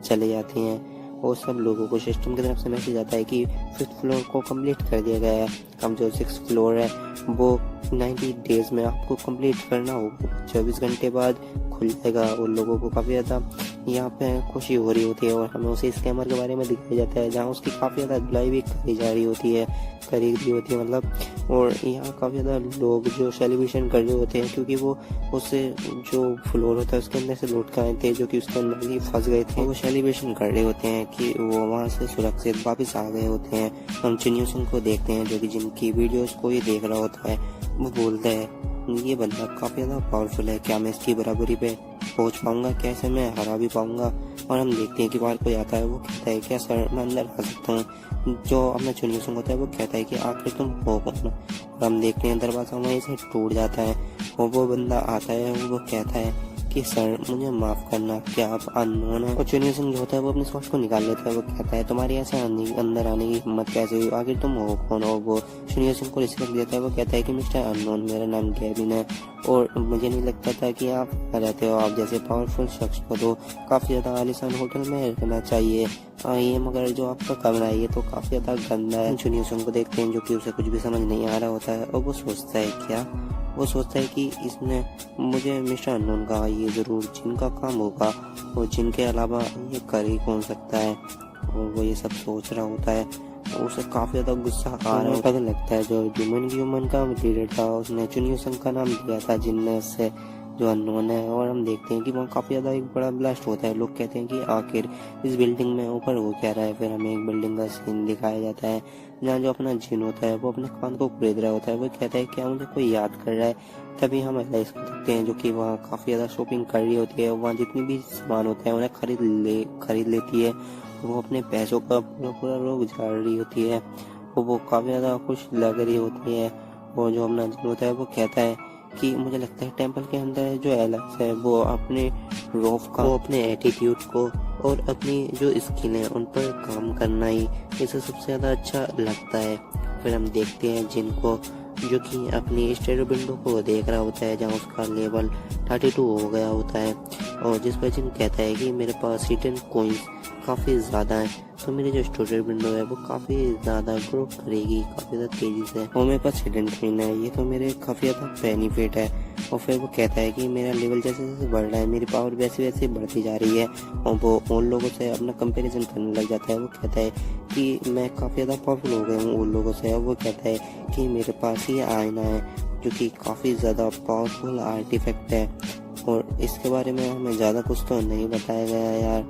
चले जाती हैं और सब लोगों को सिस्टम की तरफ से मैसेज आता है कि 5th फ्लोर को कंप्लीट कर दिया गया है। अब जो 6th फ्लोर है वो 90 डेज में आपको कंप्लीट करना होगा, 24 घंटे बाद खुल जाएगा। और लोगों को काफ़ी ज़्यादा यहाँ पे खुशी हो रही होती है और हमें उसे स्कैमर के बारे में दिखाया जाता है जहाँ उसकी काफ़ी ज़्यादा धुलाई भी करी जा रही होती है, करी रही होती है मतलब। और यहाँ काफ़ी ज़्यादा लोग जो सेलिब्रेशन कर रहे होते हैं क्योंकि वो उससे जो फ्लोर होता है उसके अंदर से लौट कर आए थे जो कि उसके अंदर ही फंस गए थे। वो सेलिब्रेशन कर रहे होते हैं कि वो वहाँ से सुरक्षित वापस आ गए होते हैं। हम चुनियो सिंह को देखते हैं जो कि जिनकी वीडियोस को ही देख रहा होता है। वो बोलता है ये बंदा काफ़ी ज़्यादा पावरफुल है, क्या मैं इसकी बराबरी पे पहुंच पाऊंगा, कैसे मैं हरा भी पाऊंगा। और हम देखते हैं कि बाहर कोई आता है, वो कहता है क्या सर मैं अंदर आ सकता हूँ। जो अपना चुनियो सिंह होता है वो कहता है कि आखिर तुम हो कौन। और हम देखते हैं दरवाजा वहीं से टूट जाता है और वो बंदा आता है, वो कहता है कि सर मुझे माफ करना, क्या आप अननोन है। और चुनियो सिंह जो होता है वो अपनी शॉर्ट को निकाल लेता है। वो कहता है तुम्हारी ऐसे अंदर आने की हिम्मत कैसे हुई, आखिर तुम हो कौन। और वो चुनियो सिंह को रिस्पेक्ट देता है। वो कहता है कि मिस्टर अननोन मेरा नाम गैबिन है और मुझे नहीं लगता था कि आप रहते हो, आप जैसे पावरफुल शख्स को तो काफ़ी ज़्यादा आलीशान होटल में रहना चाहिए। ये मगर जो आपका कमरा है ये तो काफ़ी ज़्यादा गंदा है। चुनियो सिंह को देखते हैं जो कि उसे कुछ भी समझ नहीं आ रहा होता है और वो सोचता है क्या, वो सोचता है कि इसने मुझे मिस्टर अननोन कहा, ये ज़रूर जिनका काम होगा और जिनके अलावा ये कर ही कौन सकता है। और वो ये सब सोच रहा होता है उसे काफी ज्यादा गुस्सा आ रहा है। पता लगता है जो जुमन की उमन का लीडर था उसने चुनियोसन का नाम दिया था जिनने से जो अननोन है। और हम देखते हैं कि वहाँ काफी ज्यादा एक बड़ा ब्लास्ट होता है। लोग कहते हैं कि आखिर इस बिल्डिंग में ऊपर हो क्या रहा है। फिर हमें एक बिल्डिंग का सीन दिखाया जाता है जहाँ जो अपना जिन होता है वो अपने कान को खरीद रहा होता है। वो कहता है क्या मुझे कोई याद कर रहा है। तभी हम एलाइस को देखते हैं जो कि वहाँ काफी ज्यादा शॉपिंग कर रही होती है। वहाँ जितनी भी सामान होता है उन्हें खरीद लेती है। वो अपने पैसों का पूरा पूरा रोग झाड़ रही होती है। वो काफी ज्यादा खुश लग रही होती है। और जो अपना जिन होता है वो कहता है कि मुझे लगता है टेंपल के अंदर जो एलेक्स है वो अपने रॉफ का, वो अपने एटीट्यूड को और अपनी जो स्किल है उन पर काम करना ही इसे सबसे ज्यादा अच्छा लगता है। फिर हम देखते हैं जिनको जो कि अपनी स्टेरो विंडो को देख रहा होता है जहाँ उसका लेवल 32 हो गया होता है। और जिस पर जिन कहता है कि मेरे पास हिडन कॉइन्स काफ़ी ज़्यादा है तो मेरी जो स्टोरेज विंडो है वो काफ़ी ज़्यादा ग्रो करेगी काफ़ी ज़्यादा तेज़ी से। और मेरे पास हिडन कॉइन है ये तो मेरे काफ़ी ज़्यादा बेनिफिट है। और फिर वो कहता है कि मेरा लेवल जैसे जैसे बढ़ रहा है मेरी पावर वैसे वैसे बढ़ती जा रही है। और वो उन लोगों से अपना कंपैरिजन करने लग जाता है। वो कहता है कि मैं काफ़ी ज़्यादा पावरफुल हो गया हूँ उन लोगों से। और वो कहता है कि मेरे पास ये आईना है जो कि काफ़ी ज़्यादा पावरफुल आर्टिफैक्ट है। और इसके बारे में हमें ज़्यादा कुछ तो नहीं बताया गया यार।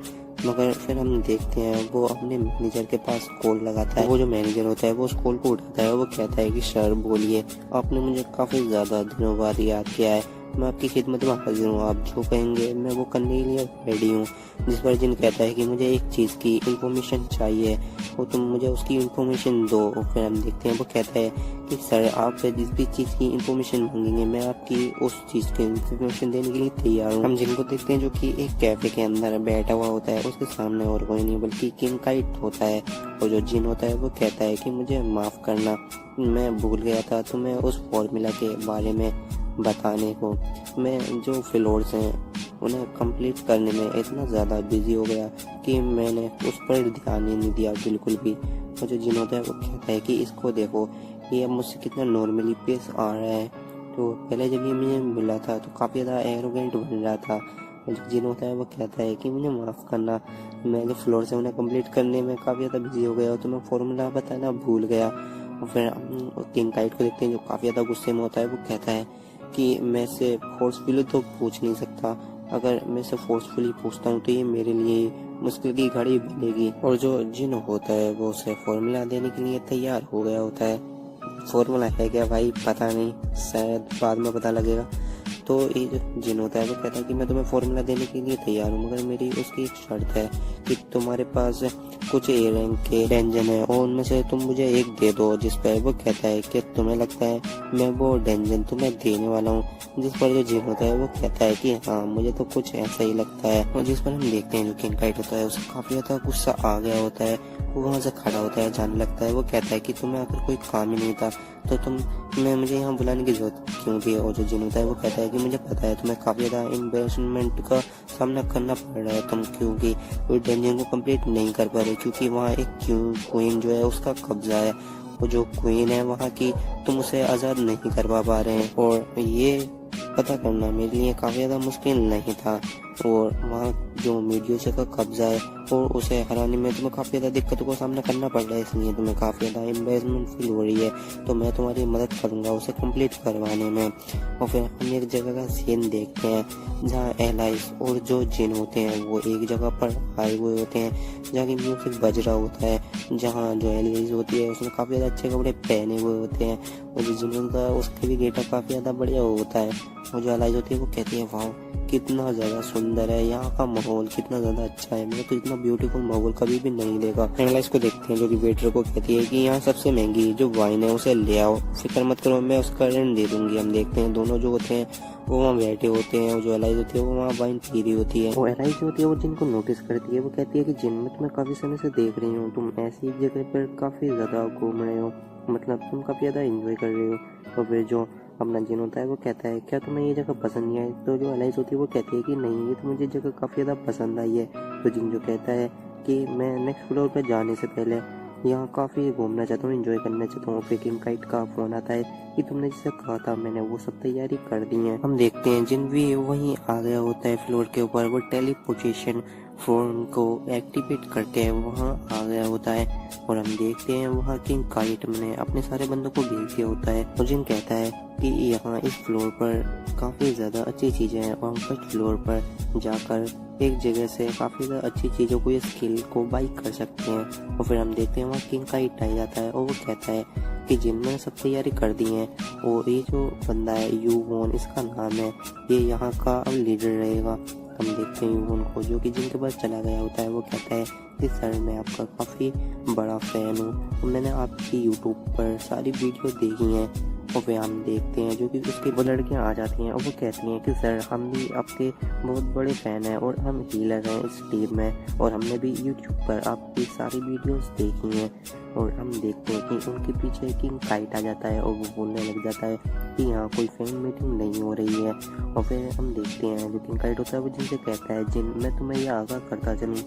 मगर फिर हम देखते हैं वो अपने मैनेजर के पास कॉल लगाता है। वो जो मैनेजर होता है वो उस कॉल को उठाता है। वो कहता है कि सर बोलिए, आपने मुझे काफ़ी ज़्यादा दिनों बाद याद किया है। मैं आपकी खिदमत में हाजिर हूँ, आप जो कहेंगे मैं वो करने के लिए रेडी हूँ। जिस पर जिन कहता है कि मुझे एक चीज़ की इंफॉर्मेशन चाहिए वो तुम मुझे उसकी इंफॉर्मेशन दो। और फिर हम देखते हैं वो कहता है कि सर आप जिस भी चीज़ की इंफॉर्मेशन मांगेंगे मैं आपकी उस चीज़ की इंफॉर्मेशन देने के लिए तैयार हूँ। हम जिनको देखते हैं जो कि एक कैफे के अंदर बैठा हुआ होता है उसके सामने और कोई नहीं बल्कि किंग काइट होता है। और जो जिन होता है वो कहता है कि मुझे माफ़ करना, मैं भूल गया था तुम्हें उस फॉर्मूला के बारे में बताने को। मैं जो फ्लोर्स हैं उन्हें कंप्लीट करने में इतना ज़्यादा बिजी हो गया कि मैंने उस पर ध्यान ही नहीं दिया बिल्कुल भी। और जो जिन होता है वो कहता है कि इसको देखो ये अब मुझसे कितना नॉर्मली पेश आ रहा है। तो पहले जब ये मुझे मिला था तो काफ़ी ज़्यादा एरोगेंट बन रहा था। और जो जिन होता है वो कहता है कि मुझे माफ़ करना, मैं जो फ्लोर से उन्हें कंप्लीट करने में काफ़ी ज़्यादा बिजी हो गया तो मैं फॉर्मूला बताना भूल गया। और फिर किंग काइट को देखते हैं जो काफ़ी ज़्यादा गुस्से में होता है। वो कहता है कि मैं से फोर्सफुली तो पूछ नहीं सकता, अगर मैं से फोर्सफुली पूछता हूँ तो ये मेरे लिए मुश्किल की घड़ी बनेगी। और जो जिन होता है वो उसे फॉर्मूला देने के लिए तैयार हो गया होता है। फॉर्मूला है क्या भाई पता नहीं, शायद बाद में पता लगेगा। तो ये जो जिन होता है वो कहता है कि मैं तुम्हें फॉर्मूला देने के लिए तैयार हूँ मगर मेरी उसकी एक शर्त है कि तुम्हारे पास कुछ ए रैंक के डेंजन है और उनमें से तुम मुझे एक दे दो। जिस पर वो कहता है कि तुम्हें लगता है मैं वो डेंजन तुम्हें देने वाला हूँ। जिस पर जो जिन होता है वो कहता है कि हाँ मुझे तो कुछ ऐसा ही लगता है। और जिस पर हम देखते हैं जो किंग काइट होता है उसे काफी ज्यादा गुस्सा आ गया होता है। वो वहाँ से खड़ा होता है, जाने लगता है। वो कहता है कि तुम्हें अगर कोई काम ही नहीं था तो मैं मुझे यहाँ बुलाने की जरूरत क्यों थी। और जो जिन होता है वो कहता है कि मुझे पता है तुम्हें काफी ज्यादा इन्वेस्टमेंट का सामना करना पड़ रहा है तुम क्योंकि वो डेंजन को कंप्लीट नहीं कर पा रहे क्योंकि वहाँ एक क्वीन जो है उसका कब्जा है। वो जो क्वीन है वहाँ की तुम उसे आज़ाद नहीं करवा पा रहे हैं। और ये पता करना मेरे लिए काफ़ी ज़्यादा मुश्किल नहीं था। और वहाँ जो मीडियोशा का कब्जा है और उसे हराने में तुम्हें काफ़ी ज़्यादा दिक्कतों का सामना करना पड़ रहा है, इसलिए तुम्हें काफ़ी ज़्यादा एम्बेरसमेंट फील हो रही है। तो मैं तुम्हारी मदद करूँगा उसे कंप्लीट करवाने में। और फिर हम एक जगह का सीन देखते हैं जहाँ एलाइस और जो जिन होते हैं वो एक जगह पर आए हुए होते हैं जहाँ की म्यूजिक बज रहा होता है। जहाँ जो एलाइस होती है उसने काफ़ी ज़्यादा अच्छे कपड़े पहने हुए होते हैं और जो जिन होता है उसके भी गेटअप काफ़ी ज़्यादा बढ़िया होता है। और जो एलाइस होती है वो कहती है वाह कितना ज़्यादा सुंदर है, यहाँ का माहौल कितना ज़्यादा अच्छा है, मैंने तो इतना ब्यूटीफुल माहौल कभी भी नहीं देखा। एनालाइज को देखते हैं जो कि वेटर को कहती है कि यहाँ सबसे महंगी जो वाइन है उसे ले आओ, फिक्र मत करो मैं उसका रेंट दे दूंगी। हम देखते हैं दोनों जो होते हैं वो वहाँ बैठे होते हैं और जो एलाइज होती है वो वहाँ वाइन पी रही होती है। वो एलाइज होती है वो जिनको नोटिस करती है। वो कहती है कि जिन मैं तुम्हें काफ़ी समय से देख रही हूँ, तुम ऐसी जगह पर काफ़ी ज़्यादा घूम रहे हो, मतलब तुम काफ़ी ज़्यादा इंजॉय कर रहे हो। तो फिर जो अपना जिन होता है वो कहता है क्या तुम्हें ये जगह पसंद नहीं आई। तो जो एलाइज होती है वो कहती है कि नहीं ये तो मुझे जगह काफ़ी ज़्यादा पसंद आई है। तो जिन जो कहता है कि मैं नेक्स्ट फ्लोर पर जाने से पहले यहाँ काफ़ी घूमना चाहता हूँ, एंजॉय करना चाहता हूँ। फिर किंग काइट का फ़ोन आता है कि तुमने जिसे कहा था मैंने वो सब तैयारी कर दी है। हम देखते हैं जिन भी वहीं आ गया होता है फ्लोर के ऊपर। वो टेलीपोर्टेशन फोन को एक्टिवेट करके वहाँ आ गया होता है और हम देखते हैं वहाँ किंग काइट ने अपने सारे बंदों को भेज दिया होता है और जिन कहता है कि यहाँ इस फ्लोर पर काफ़ी ज़्यादा अच्छी चीज़ें हैं और हम फर्स्ट फ्लोर पर जाकर एक जगह से काफ़ी ज़्यादा अच्छी चीज़ों को, ये स्किल को बाई कर सकते हैं। और फिर हम देखते हैं वहाँ किंग काइट आ जाता है और वो कहता है कि जिनमें सब तैयारी कर दी है और ये जो बंदा है यू वॉन इसका नाम है, ये यहाँ का अब लीडर रहेगा। हम देखते हैं यू वॉन को जो कि जिनके पास चला गया होता है। वो कहता है कि सर मैं आपका काफ़ी बड़ा फ़ैन हूँ और मैंने आपकी यूट्यूब पर सारी वीडियो देखी हैं। और फिर हम देखते हैं जो कि उसकी वो लड़कियाँ आ जाती हैं और वो कहती हैं कि सर हम भी आपके बहुत बड़े फ़ैन हैं और हम हीलर हैं इस टीम में और हमने भी यूट्यूब पर आपकी सारी वीडियोस देखी हैं। और हम देखते हैं कि उनके पीछे किंग काइट आ जाता है और वो बोलने लग जाता है कि यहाँ कोई फैन मीटिंग नहीं हो रही है। और फिर हम देखते हैं जो किंग काइट होता है वो जिनसे कहता है जिन मैं तुम्हें यह आगाह करता चलूँ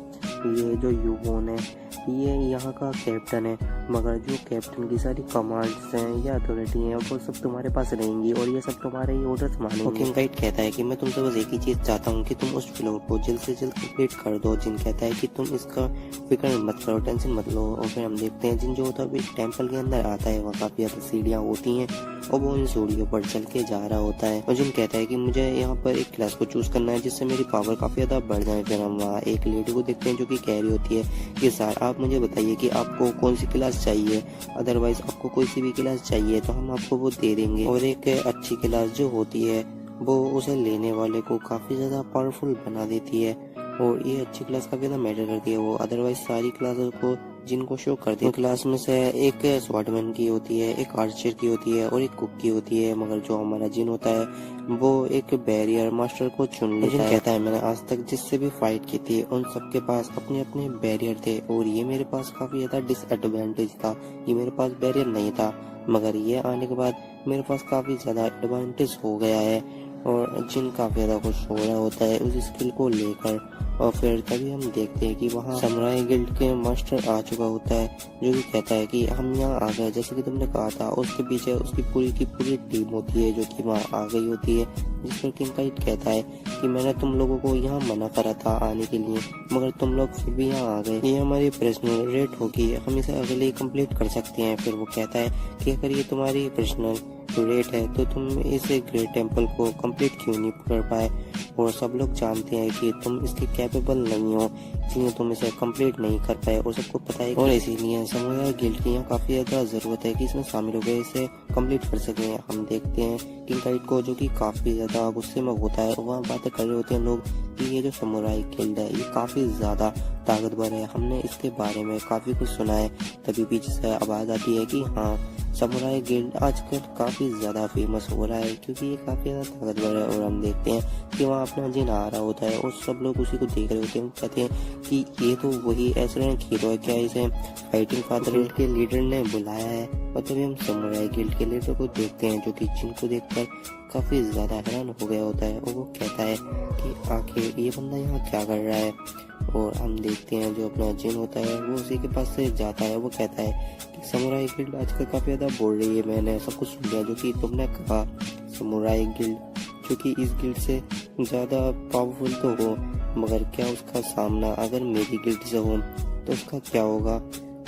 ये जो यूवोन है ये यहाँ का कैप्टन है, मगर जो कैप्टन की सारी कमांड्स हैं या अथॉरिटी हैं वो सब तुम्हारे पास रहेंगी और ये सब तुम्हारे ही ऑर्डर्स मानेंगे। किंग काइट कहता है कि मैं तुमसे बस एक ही चीज़ चाहता हूँ कि तुम उस फ्लोर को जल्द से जल्द कंप्लीट कर दो। जिन कहता है कि तुम इसका फिक्र मत करो, टेंशन मत लो। और फिर हम देखते हैं जिन जो होता है टेम्पल के अंदर आता है, वहाँ काफ़ी ज़्यादा सीढ़ियाँ होती हैं और वो इन सीढ़ियों पर चल के जा रहा होता है। और जिन कहता है कि मुझे यहाँ पर एक क्लास को चूज करना है जिससे मेरी पावर काफ़ी ज़्यादा बढ़ जाए। फिर हम वहाँ एक लेडी को देखते हैं जो कि कह रही होती है कि सर आप मुझे बताइए कि आपको कौन सी क्लास चाहिए, अदरवाइज आपको कोई सी भी क्लास चाहिए तो हम आपको वो दे देंगे। और एक अच्छी क्लास जो होती है वो उसे लेने वाले को काफ़ी ज़्यादा पावरफुल बना देती है और ये अच्छी क्लास काफ़ी ज़्यादा मैटर करती है। वो अदरवाइज सारी क्लासेस को जिनको शो करती है क्लास में से एक स्वॉर्डमैन की होती है, एक आर्चर की होती है और एक कुक की होती है, मगर जो हमारा जिन होता है वो एक बैरियर मास्टर को चुन लेता है। कहता है मैंने आज तक जिससे भी फाइट की थी उन सबके पास अपने अपने बैरियर थे और ये मेरे पास काफ़ी ज़्यादा डिसएडवांटेज था, ये मेरे पास बैरियर नहीं था, मगर ये आने के बाद मेरे पास काफ़ी ज़्यादा एडवांटेज हो गया है। और जिन काफ़ी ज़्यादा खुश हो रहा होता है उस स्किल को लेकर। और फिर तभी हम देखते हैं कि वहाँ समुराई गिल्ड के मास्टर आ चुका होता है जो कि कहता है कि हम यहाँ आ गए जैसे कि तुमने कहा था। उसके पीछे उसकी पूरी की पूरी टीम होती है जो कि वहाँ आ गई होती है, जिस पर किंग काइट कहता है कि मैंने तुम लोगों को यहाँ मना करा था आने के लिए, मगर तुम लोग फिर भी यहाँ आ गए। ये हमारी पर्सनल रेट होगी, हम इसे अगले ही कंप्लीट कर सकते हैं। फिर वो कहता है कि अगर ये तुम्हारी पर्सनल रेट है तो तुम इस ग्रेट टेम्पल को कंप्लीट क्यों नहीं कर पाए। और सब लोग जानते हैं कि तुम इसके कैपेबल नहीं हो, इसलिए तुम इसे कंप्लीट नहीं कर पाए और सबको पता है। और इसीलिए समुराई गिल्ड की यहाँ काफ़ी ज़्यादा ज़रूरत है कि इसमें शामिल हो गए इसे कंप्लीट कर सकें। हम देखते हैं किंग काइट को जो कि काफ़ी ज़्यादा गुस्से में होता है और वहाँ बातें कर रहे होते हैं लोग कि ये जो समुराई गिल्ड है ये काफ़ी ज़्यादा ताकतवर है, हमने इसके बारे में काफ़ी कुछ सुना है। तभी पीछे से आवाज़ आती है कि हाँ समुराई गिल्ड आजकल काफ़ी ज़्यादा फेमस हो रहा है क्योंकि ये काफ़ी ज़्यादा ताकतवर है। और हम देखते हैं कि वहाँ अपना जिन आ रहा होता है और सब लोग उसी को देख रहे होते हैं, कहते हैं कि ये तो वही एसरेंट हीरो है, क्या इसे फाइटिंग फादर गिल्ड के लीडर ने बुलाया है। और तभी हम समुराई गिल्ड के लीडर को देखते हैं जो कि जिनको देखकर काफ़ी ज़्यादा हैरान हो गया होता है और वो कहता है कि आखिर ये बंदा यहाँ क्या कर रहा है। और हम देखते हैं जो अपना जिन होता है वो उसी के पास से जाता है। वो कहता है कि समुराई गिल्ड आजकल काफ़ी ज़्यादा बोल रही है, मैंने सब कुछ सुन लिया जो कि तुमने कहा। समुराई गिल्ड जो कि इस गिल्ड से ज़्यादा पावरफुल तो हो, मगर क्या उसका सामना अगर मेरी गिल्ड से हो तो उसका क्या होगा।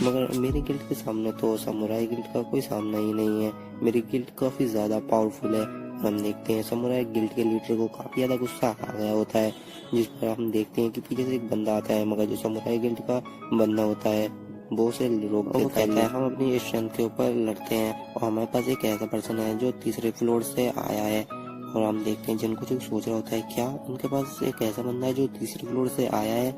मगर मेरी गिल्ड के सामने तो समुराई गिल्ड का कोई सामना ही नहीं है, मेरी गिल्ड काफ़ी ज़्यादा पावरफुल है। हम देखते हैं समुराई गिल्ड के लीडर को काफ़ी ज़्यादा गुस्सा आ गया होता है, जिस पर हम देखते हैं कि पीछे से एक बंदा आता है, मगर जो समुराई गिल्ड का बंदा होता है वो से रोक देता है। हम अपनी स्ट्रेंथ के ऊपर लड़ते हैं और हमारे पास एक ऐसा पर्सन है जो तीसरे फ्लोर से आया है। और हम देखते हैं जिनको जो सोच रहा होता है क्या उनके पास एक ऐसा बंदा है जो तीसरे फ्लोर से आया है,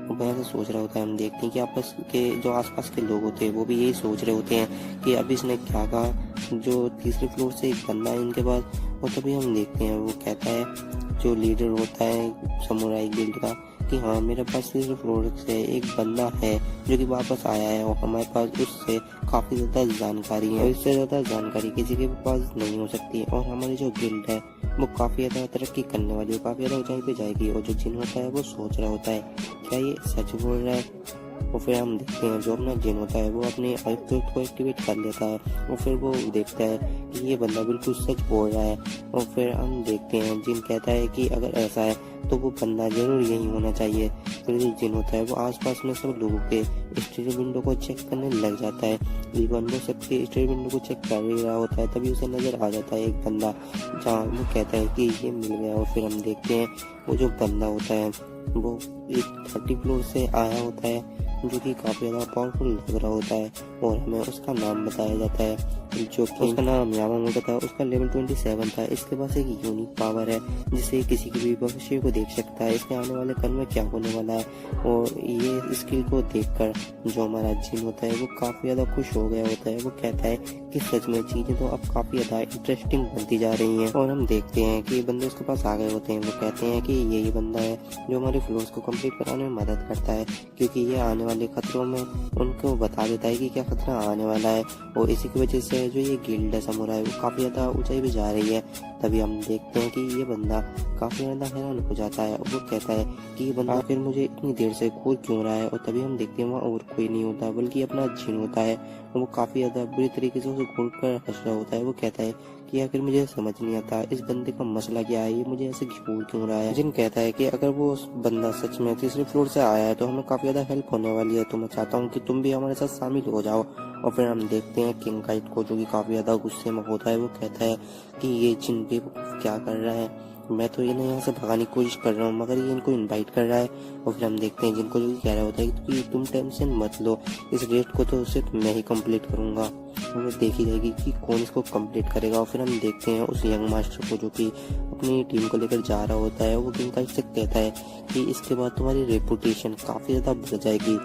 वो मैं ऐसा सोच रहा होता है। हम देखते हैं कि आपस के जो आसपास के लोग होते हैं वो भी यही सोच रहे होते हैं कि अभी इसने क्या कहा, जो तीसरे फ्लोर से एक बंदा है इनके पास। और तभी हम देखते हैं वो कहता है जो लीडर होता है समुराई गिल्ड का कि हाँ मेरे पास तीसरे फ्लोर से एक बंदा है जो कि वापस आया है और हमारे पास उससे काफ़ी ज़्यादा जानकारी है, इससे ज़्यादा जानकारी किसी के पास नहीं हो सकती। और हमारी जो गिल्ड है वो काफ़ी ज़्यादा तरक्की करने वाली है, काफ़ी ज़्यादा ऊंचाई पे जाएगी। और जो जिन होता है वो सोच रहा होता है क्या ये सच बोल रहा है। और फिर हम देखते हैं जो अपना जिन होता है वो अपने आइफ्यूट को एक्टिवेट कर लेता है और फिर वो देखता है कि ये बंदा बिल्कुल सच बोल रहा है। और फिर हम देखते हैं जिन कहता है कि अगर ऐसा है तो वो बंदा जरूर यही होना चाहिए। फिर जो जिन होता है वो आसपास में सब लोगों के स्टोरी विंडो को चेक करने लग जाता है। इवन वो सबके स्टोरी विंडो को चेक कर ही रहा होता है, तभी उसे नजर आ जाता है एक बंदा, जहाँ वो कहता है कि ये मिल गया। और फिर हम देखते हैं वो जो बंदा होता है वो एक 30 फ्लोर से आया होता है, जो कि काफी ज्यादा पावरफुल लग रहा होता है। और हमें उसका नाम बताया जाता है, जो कि उसका नाम यामामोटो था। उसका लेवल 27 था। इसके पास एक यूनिक पावर है जिससे किसी के भी भविष्य को देख सकता है, इसके आने वाले कल में क्या होने वाला है। और ये स्किल को देखकर जो हमारा जिन होता है वो काफी ज्यादा खुश हो गया होता है। वो कहता है कि सच में चीजें तो अब काफी ज्यादा इंटरेस्टिंग बनती जा रही हैं। और हम देखते हैं कि बंदे उसके पास आ गए होते हैं। वो कहते हैं कि यही बंदा है जो हमारे फ्लोर्स को कंप्लीट कराने में मदद करता है, क्योंकि ये आने वाले खतरों में उनको बता देता है कि क्या खतरा आने वाला है। और इसी की वजह से जो ये गिल्ड है समुराई वो काफी ज्यादा ऊंचाई पे जा रही है। तभी हम देखते हैं कि ये बंदा काफी ज्यादा हैरान हो जाता है। वो कहता है कि ये बंदा फिर मुझे इतनी देर से खोज क्यों रहा है। और तभी हम देखते हैं वहाँ और कोई नहीं होता बल्कि अपना जिन होता है। वो काफी ज्यादा बुरी तरीके से उसे घूर कर हंस रहा होता है। वो कहता है कि आखिर मुझे समझ नहीं आता इस बंदे का मसला क्या है, ये मुझे ऐसे घूर क्यों रहा है। जिन कहता है कि अगर वो बंदा सच में तीसरे फ्लोर से आया है तो हमें काफी ज्यादा हेल्प होने वाली है, तो मैं चाहता हूँ कि तुम भी हमारे साथ शामिल हो जाओ। और फिर हम देखते हैं किंग काइट को, जो कि काफी ज्यादा गुस्से में होता है। वो कहता है कि ये जिन बेवकूफ क्या कर रहा है, मैं तो इन्हें यहाँ से भगाने की कोशिश कर रहा हूँ मगर ये इनको इनवाइट कर रहा है। और फिर हम देखते हैं जिनको जो कह रहा होता है कि तुम टेंशन मत लो, इस रेट को तो सिर्फ मैं ही कंप्लीट करूंगा। हमें देखी जाएगी कि कौन इसको कंप्लीट करेगा। और फिर हम देखते हैं उस यंग मास्टर को, जो कि अपनी टीम को लेकर जा रहा होता है। वो किंग काइट से कहता है कि इसके बाद तुम्हारी रेपुटेशन काफी ज्यादा बढ़ जाएगी,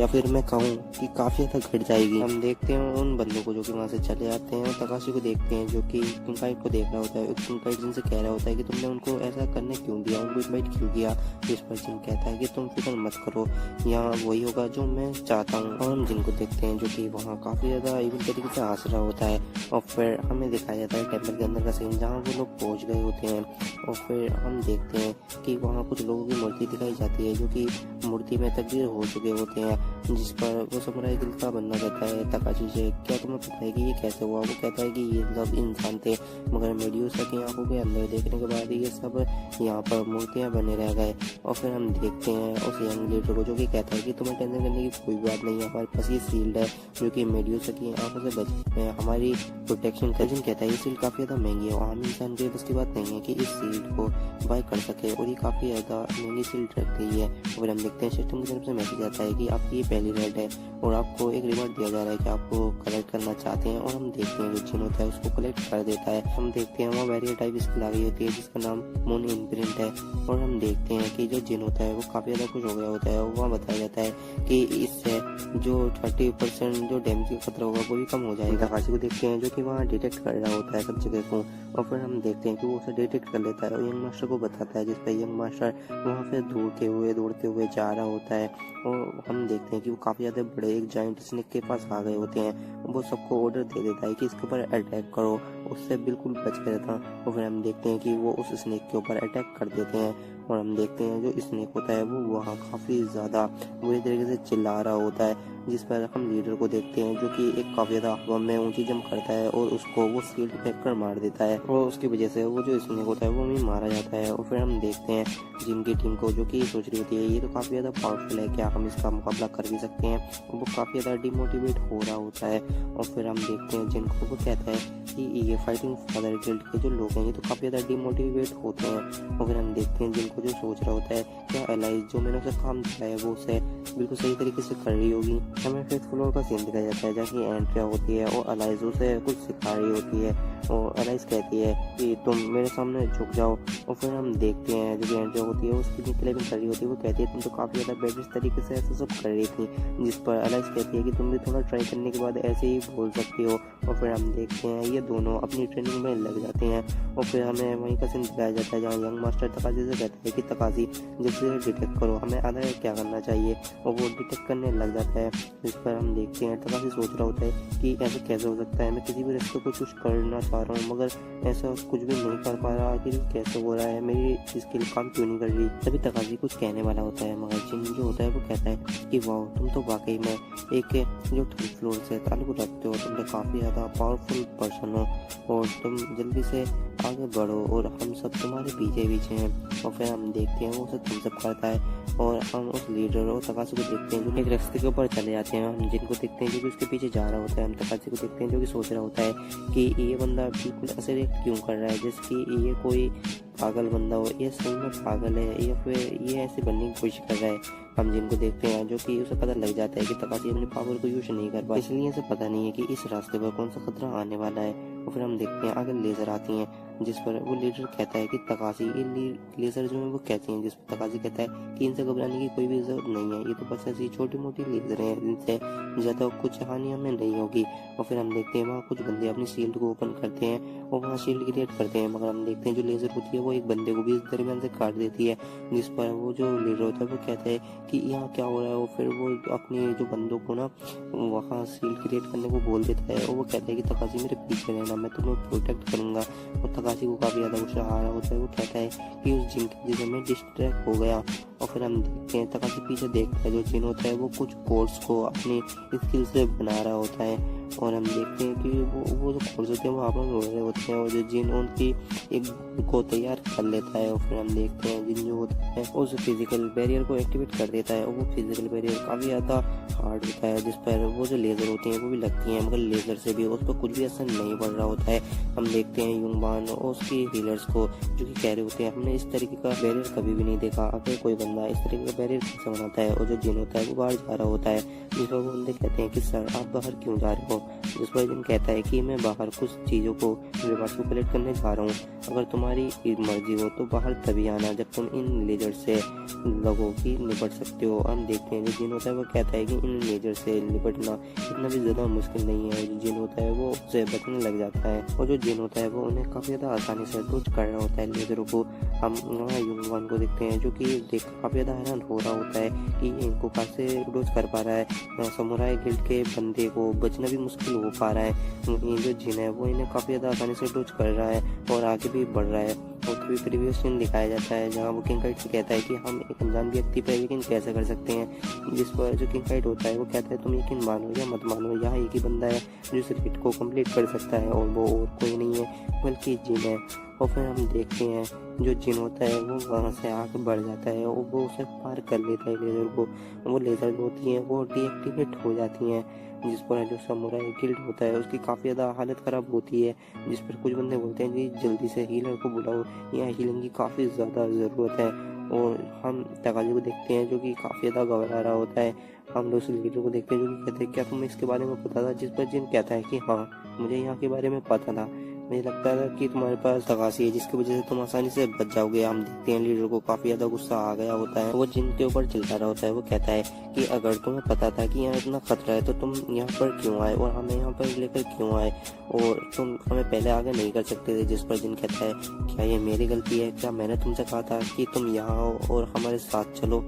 या फिर मैं कहूँ कि काफी ज्यादा घट जाएगी। हम देखते हैं उन बंदों को जो कि वहां से चले जाते हैं, और तकाशी को देखते हैं जो कि किंग काइट को देख रहा होता है। किंग काइट जिनसे कह रहा होता है कि तुमने उनको ऐसा करने क्यों दिया, उनको इन्वाइट क्यों किया। जिस पर जिन कहता है कि तुम फिक्र मत करो, यहाँ वही होगा जो मैं चाहता हूँ। और हम जिनको देखते हैं जो कि वहाँ काफी ज्यादा इवन तरीके से हंस रहा होता है। और फिर हमें दिखाया जाता है टेम्पल के अंदर का सीन, जहाँ वो लोग पहुंच गए होते हैं। और फिर हम देखते हैं कि वहाँ कुछ लोगों की मूर्ति दिखाई जाती है, जो कि मूर्ति में तब्दील हो चुके होते हैं, जिस पर वो समुराई दिल का बनना कहता है तकाशी से, क्या तुम्हें पता है कि ये कैसे हुआ। वो कहता है कि ये सब इंसान थे, मगर मेड्यूसा की आंखों के अंदर देखने के बाद ये सब यहाँ पर मूर्तियाँ बने रह गए। और फिर हम देखते हैं उस यंग लीडर को, जो कि कहता है कि तुम्हें टेंशन करने की कोई बात नहीं है, हमारे पास ये शील्ड है जो कि मेड्यूसा की आंखों से बच हमारी प्रोटेक्शन का। जिन कहता है ये शील्ड काफी ज्यादा महंगी है और आम इंसान के बस की बात नहीं है कि इस शील्ड को बाय कर सके, और ये काफी ज्यादा महंगी शील्ड रख गई है। और हम देखते हैं सिस्टम की तरफ से मैसेज आता है कि आपकी ये पहली रेड है और आपको एक रिवॉर्ड दिया जा रहा है कि आपको कलेक्ट करना चाहते हैं। और हम देखते हैं जो जिन होता है उसको कलेक्ट कर देता है। हम देखते हैं वहाँ वेरियर टाइप स्किल आ गई होती है जिसका नाम मून इम्प्रिंट है। और हम देखते हैं कि जो जिन होता है वो काफी ज्यादा खुश हो गया होता है। और वहाँ बताया जाता है कि इससे जो 30% जो डैमेज का खतरा होगा वो भी कम हो जाएगा। काशी को देखते हैं जो कि वहाँ डिटेक्ट कर रहा होता है सब जगह को। और फिर हम देखते हैं कि वो उसे डिटेक्ट कर लेता है और यंग मास्टर को बताता है, जिस पर यंग मास्टर वहाँ से दौड़ते हुए जा रहा होता है। और हम देखते हैं कि वो काफी ज्यादा बड़े एक जायंट स्नेक के पास आ गए होते हैं। वो सबको ऑर्डर दे देता है कि इसके ऊपर अटैक करो, उससे बिल्कुल बच के रहता। और फिर हम देखते हैं कि वो उस स्नेक के ऊपर अटैक कर देते हैं। और हम देखते हैं जो स्नेक होता है वो वहाँ काफी ज्यादा बुरी तरीके से चिल्ला रहा होता है, जिस पर हम लीडर को देखते हैं जो कि एक काफी ज्यादा हवा में ऊंची जंप करता है और उसको वो शील्ड फेंक कर मार देता है। और उसकी वजह से वो जो स्नेक होता है वो भी मारा जाता है। और फिर हम देखते हैं जिनकी टीम को, जो कि सोच रही होती है ये तो काफी ज्यादा पावरफुल है, क्या हम इसका मुकाबला कर भी सकते हैं। वो काफी ज्यादा डिमोटिवेट हो रहा होता है। और फिर हम देखते हैं जिनको वो कहता है कि ये फाइटिंग फादर गिल्ड के जो लोग हैं ये तो काफी ज्यादा डिमोटिवेट होते हैं। और फिर हम देखते हैं जिनको जो सोच रहा होता है क्या एलाइज जो मैंने उसे काम दिया है वो उसे बिल्कुल सही तरीके से कर रही होगी। हमें फिफ्थ फ्लोर का सीन दिखाया जाता है जहाँ की एंट्रिया होती है और एलाइज उसे कुछ सिखा रही होती है। और एलाइज कहती है कि तुम मेरे सामने झुक जाओ। और फिर हम देखते हैं जो एंट्रिया होती है उसकी क्लेमिंग कर रही होती है। वो कहती है तुम तो काफी ज्यादा बेस्ट तरीके से ऐसा सब कर रही थी, जिस पर एलाइज कहती है कि तुम भी थोड़ा ट्राई करने के बाद ऐसे ही बोल सकती हो। और फिर हम देखते हैं ये दोनों अपनी ट्रेनिंग में लग जाते हैं। और फिर हमें वहीं का सीन दिखाया जाता है जहाँ यंग मास्टर तकाशी से कहता है कि तकाशी जैसे डिटेक्ट करो, हमें आधा क्या करना चाहिए। और वो डिटेक्ट करने लग जाता है, जिस पर हम देखते हैं तकाशी सोच रहा होता है कि ऐसा कैसे हो सकता है, मैं किसी भी रास्ते को कुछ करना चाह रहा हूँ मगर ऐसा कुछ भी नहीं कर पा रहा, आखिर कैसे हो रहा है, मेरी स्किल काम क्यों नहीं कर रही। तभी तकाशी कुछ कहने वाला होता है मगर जिन जो होता है वो कहता है कि वाह तुम तो वाकई में एक जो थर्ड फ्लोर से ताल्लुक रखते हो, तुम तो काफी ज्यादा पावरफुल पर्सन हो और तुम जल्दी से आगे बढ़ो और हम सब तुम्हारे पीछे पीछे हैं। और फिर हम देखते हैं वो उसे थम्स अप करता है और हम उस लीडर और तकाशी को देखते हैं जो एक रास्ते के ऊपर चले जाते हैं। हम जिनको देखते हैं जो कि उसके पीछे जा रहा होता है। हम तकाशी को देखते हैं जो कि सोच रहा होता है कि ये बंदा बिल्कुल ऐसे रिएक्ट क्यों कर रहा है जैसे कि ये कोई पागल बंदा हो, ये सही में पागल है या फिर ये ऐसे बनने की कोशिश कर रहा है। हम जिनको देखते हैं जो कि उसे पता लग जाता है कि तकाशी अपनी पावर को यूज नहीं कर पाए, इसलिए उसे पता नहीं है कि इस रास्ते पर कौन सा खतरा आने वाला है। और फिर हम देखते हैं आगे लेजर आती हैं जिस पर वो लीडर कहता है कि तकाशी, ये लेजर जो है वो कहती हैं जिस पर तकाशी कहता है कि इनसे घबराने की कोई भी जरूरत नहीं है, ये तो बस ऐसी छोटी मोटी लेजर हैं, इनसे ज़्यादा कुछ हानि हमें नहीं होगी। और फिर हम देखते हैं वहाँ कुछ बंदे अपनी शील्ड को ओपन करते हैं और वहाँ शील्ड क्रिएट करते हैं, मगर हम देखते हैं जो लेजर होती है वो एक बंदे को भी इस दरमियान से काट देती है, जिस पर वो जो लीडर होता है वो कहता है कि यहाँ क्या हो रहा है। और फिर वो अपने जो बंदों को ना वहाँ शील्ड क्रिएट करने को बोल देता है और वो कहता है कि तकाशी मेरे पीछे रहना, मैं तुम्हें प्रोटेक्ट करूंगा। और तकाशी को काफ़ी ज़्यादा गुस्सा आ रहा होता है, वो कहता है कि उस जिन की वजह से मैं डिस्ट्रैक्ट हो गया। और फिर हम देखते हैं तकाशी पीछे देखता है जो जिन होता है वो कुछ कोड्स को अपनी स्किल से बना रहा होता है। और हम देखते हैं कि वो जो कोड्स होते हैं वो आपस में उड़ रहे होते हैं और जो जिन उनकी एक को तैयार कर लेता है। और फिर हम देखते हैं जिन जो होता है उस फिजिकल बैरियर को एक्टिवेट कर देता है और वो फिजिकल बैरियर काफ़ी ज़्यादा हार्ड होता है जिस पर वो जो लेज़र होती हैं वो भी लगती हैं, मगर लेज़र से भी उस पर कुछ भी असर नहीं पड़ रहा होता है। हम देखते हैं युंगबान और उसकी हीलर्स को जो कि कह रहे होते हैं हमने इस तरीके का बैरियर कभी भी नहीं देखा, अगर कोई बंदा इस तरीके का बैरियर कैसे बनाता है। और जो जिन होता है वो बाहर जा रहा होता है जिस पर वो बंदे कहते हैं कि सर आप बाहर क्यों जा रहे हो, जिस पर जिन कहता है कि मैं बाहर कुछ चीज़ों को रिवार्ड्स को कलेक्ट करने जा रहा हूँ, अगर तुम्हारी मर्जी हो तो बाहर तभी आना जब तुम इन लेजर से लगो कि निपट सकते हो। हम देखते हैं जो जिन होता है वो कहता है कि इन लेजर से निपटना इतना भी ज़्यादा मुश्किल नहीं है। जो जिन होता है वो उससे बचने लग जाता है और जो जिन होता है वो उन्हें काफ़ी ज़्यादा आसानी से डोज कर रहा होता है लेजरों को। हम वहाँ युंगवान को देखते हैं जो कि देख काफ़ी ज़्यादा हैरान हो रहा होता है कि इनको कैसे डोज कर पा रहा है। समुराई गिल्ड के बंदे को बचना भी मुश्किल हो पा रहा है। ये जो जिन है वो इन्हें काफ़ी ज़्यादा आसानी से डोज कर रहा है और आगे भी बढ़ रहा है। और तभी प्रीवियस सीन दिखाया जाता है जहाँ वो किंगकाइट से कहता है कि हम एक अनजान व्यक्ति पर यकीन कैसे कर सकते हैं, जिस पर जो किंगकाइट होता है वो कहता है तुम यकीन मानो या मत मानो, यहाँ एक ही बंदा है जो इस रेड को कंप्लीट कर सकता है और वो और कोई नहीं है बल्कि जिन है। और फिर हम देखते हैं जो जिन होता है वो वहाँ से आगे बढ़ जाता है और वो उसे पार कर लेता है लेज़र को। वो लेज़र जो होती हैं वो डीएक्टिवेट हो जाती हैं, जिस पर जो समुराई गिल्ड होता है उसकी काफ़ी ज़्यादा हालत ख़राब होती है, जिस पर कुछ बंदे बोलते हैं कि जल्दी से हीलर को बुलाओ, यहाँ हीलिंग की काफ़ी ज़्यादा ज़रूरत है। और हम तकाशी को देखते हैं जो कि काफ़ी ज़्यादा घबरा रहा होता है। हम दूसरे लीडर को देखते हैं जो कि कहते हैं क्या तुम्हें इसके बारे में पता था, जिस पर जिन कहता है कि हाँ मुझे यहाँ के बारे में पता था, मुझे लगता था कि तुम्हारे पास तकाशी है जिसकी वजह से तुम आसानी से बच जाओगे। हम देखते हैं लीडर को काफ़ी ज़्यादा गुस्सा आ गया होता है, वो जिनके ऊपर चिल्ला रहा होता है। वो कहता है कि अगर तुम्हें पता था कि यहाँ इतना खतरा है तो तुम यहाँ पर क्यों आए और हमें यहाँ पर लेकर क्यों आए, और तुम हमें पहले आगे नहीं कर सकते थे। जिस पर जिन कहता है क्या ये मेरी गलती है, क्या मैंने तुमसे कहा था कि तुम यहाँ आओ और हमारे साथ चलो,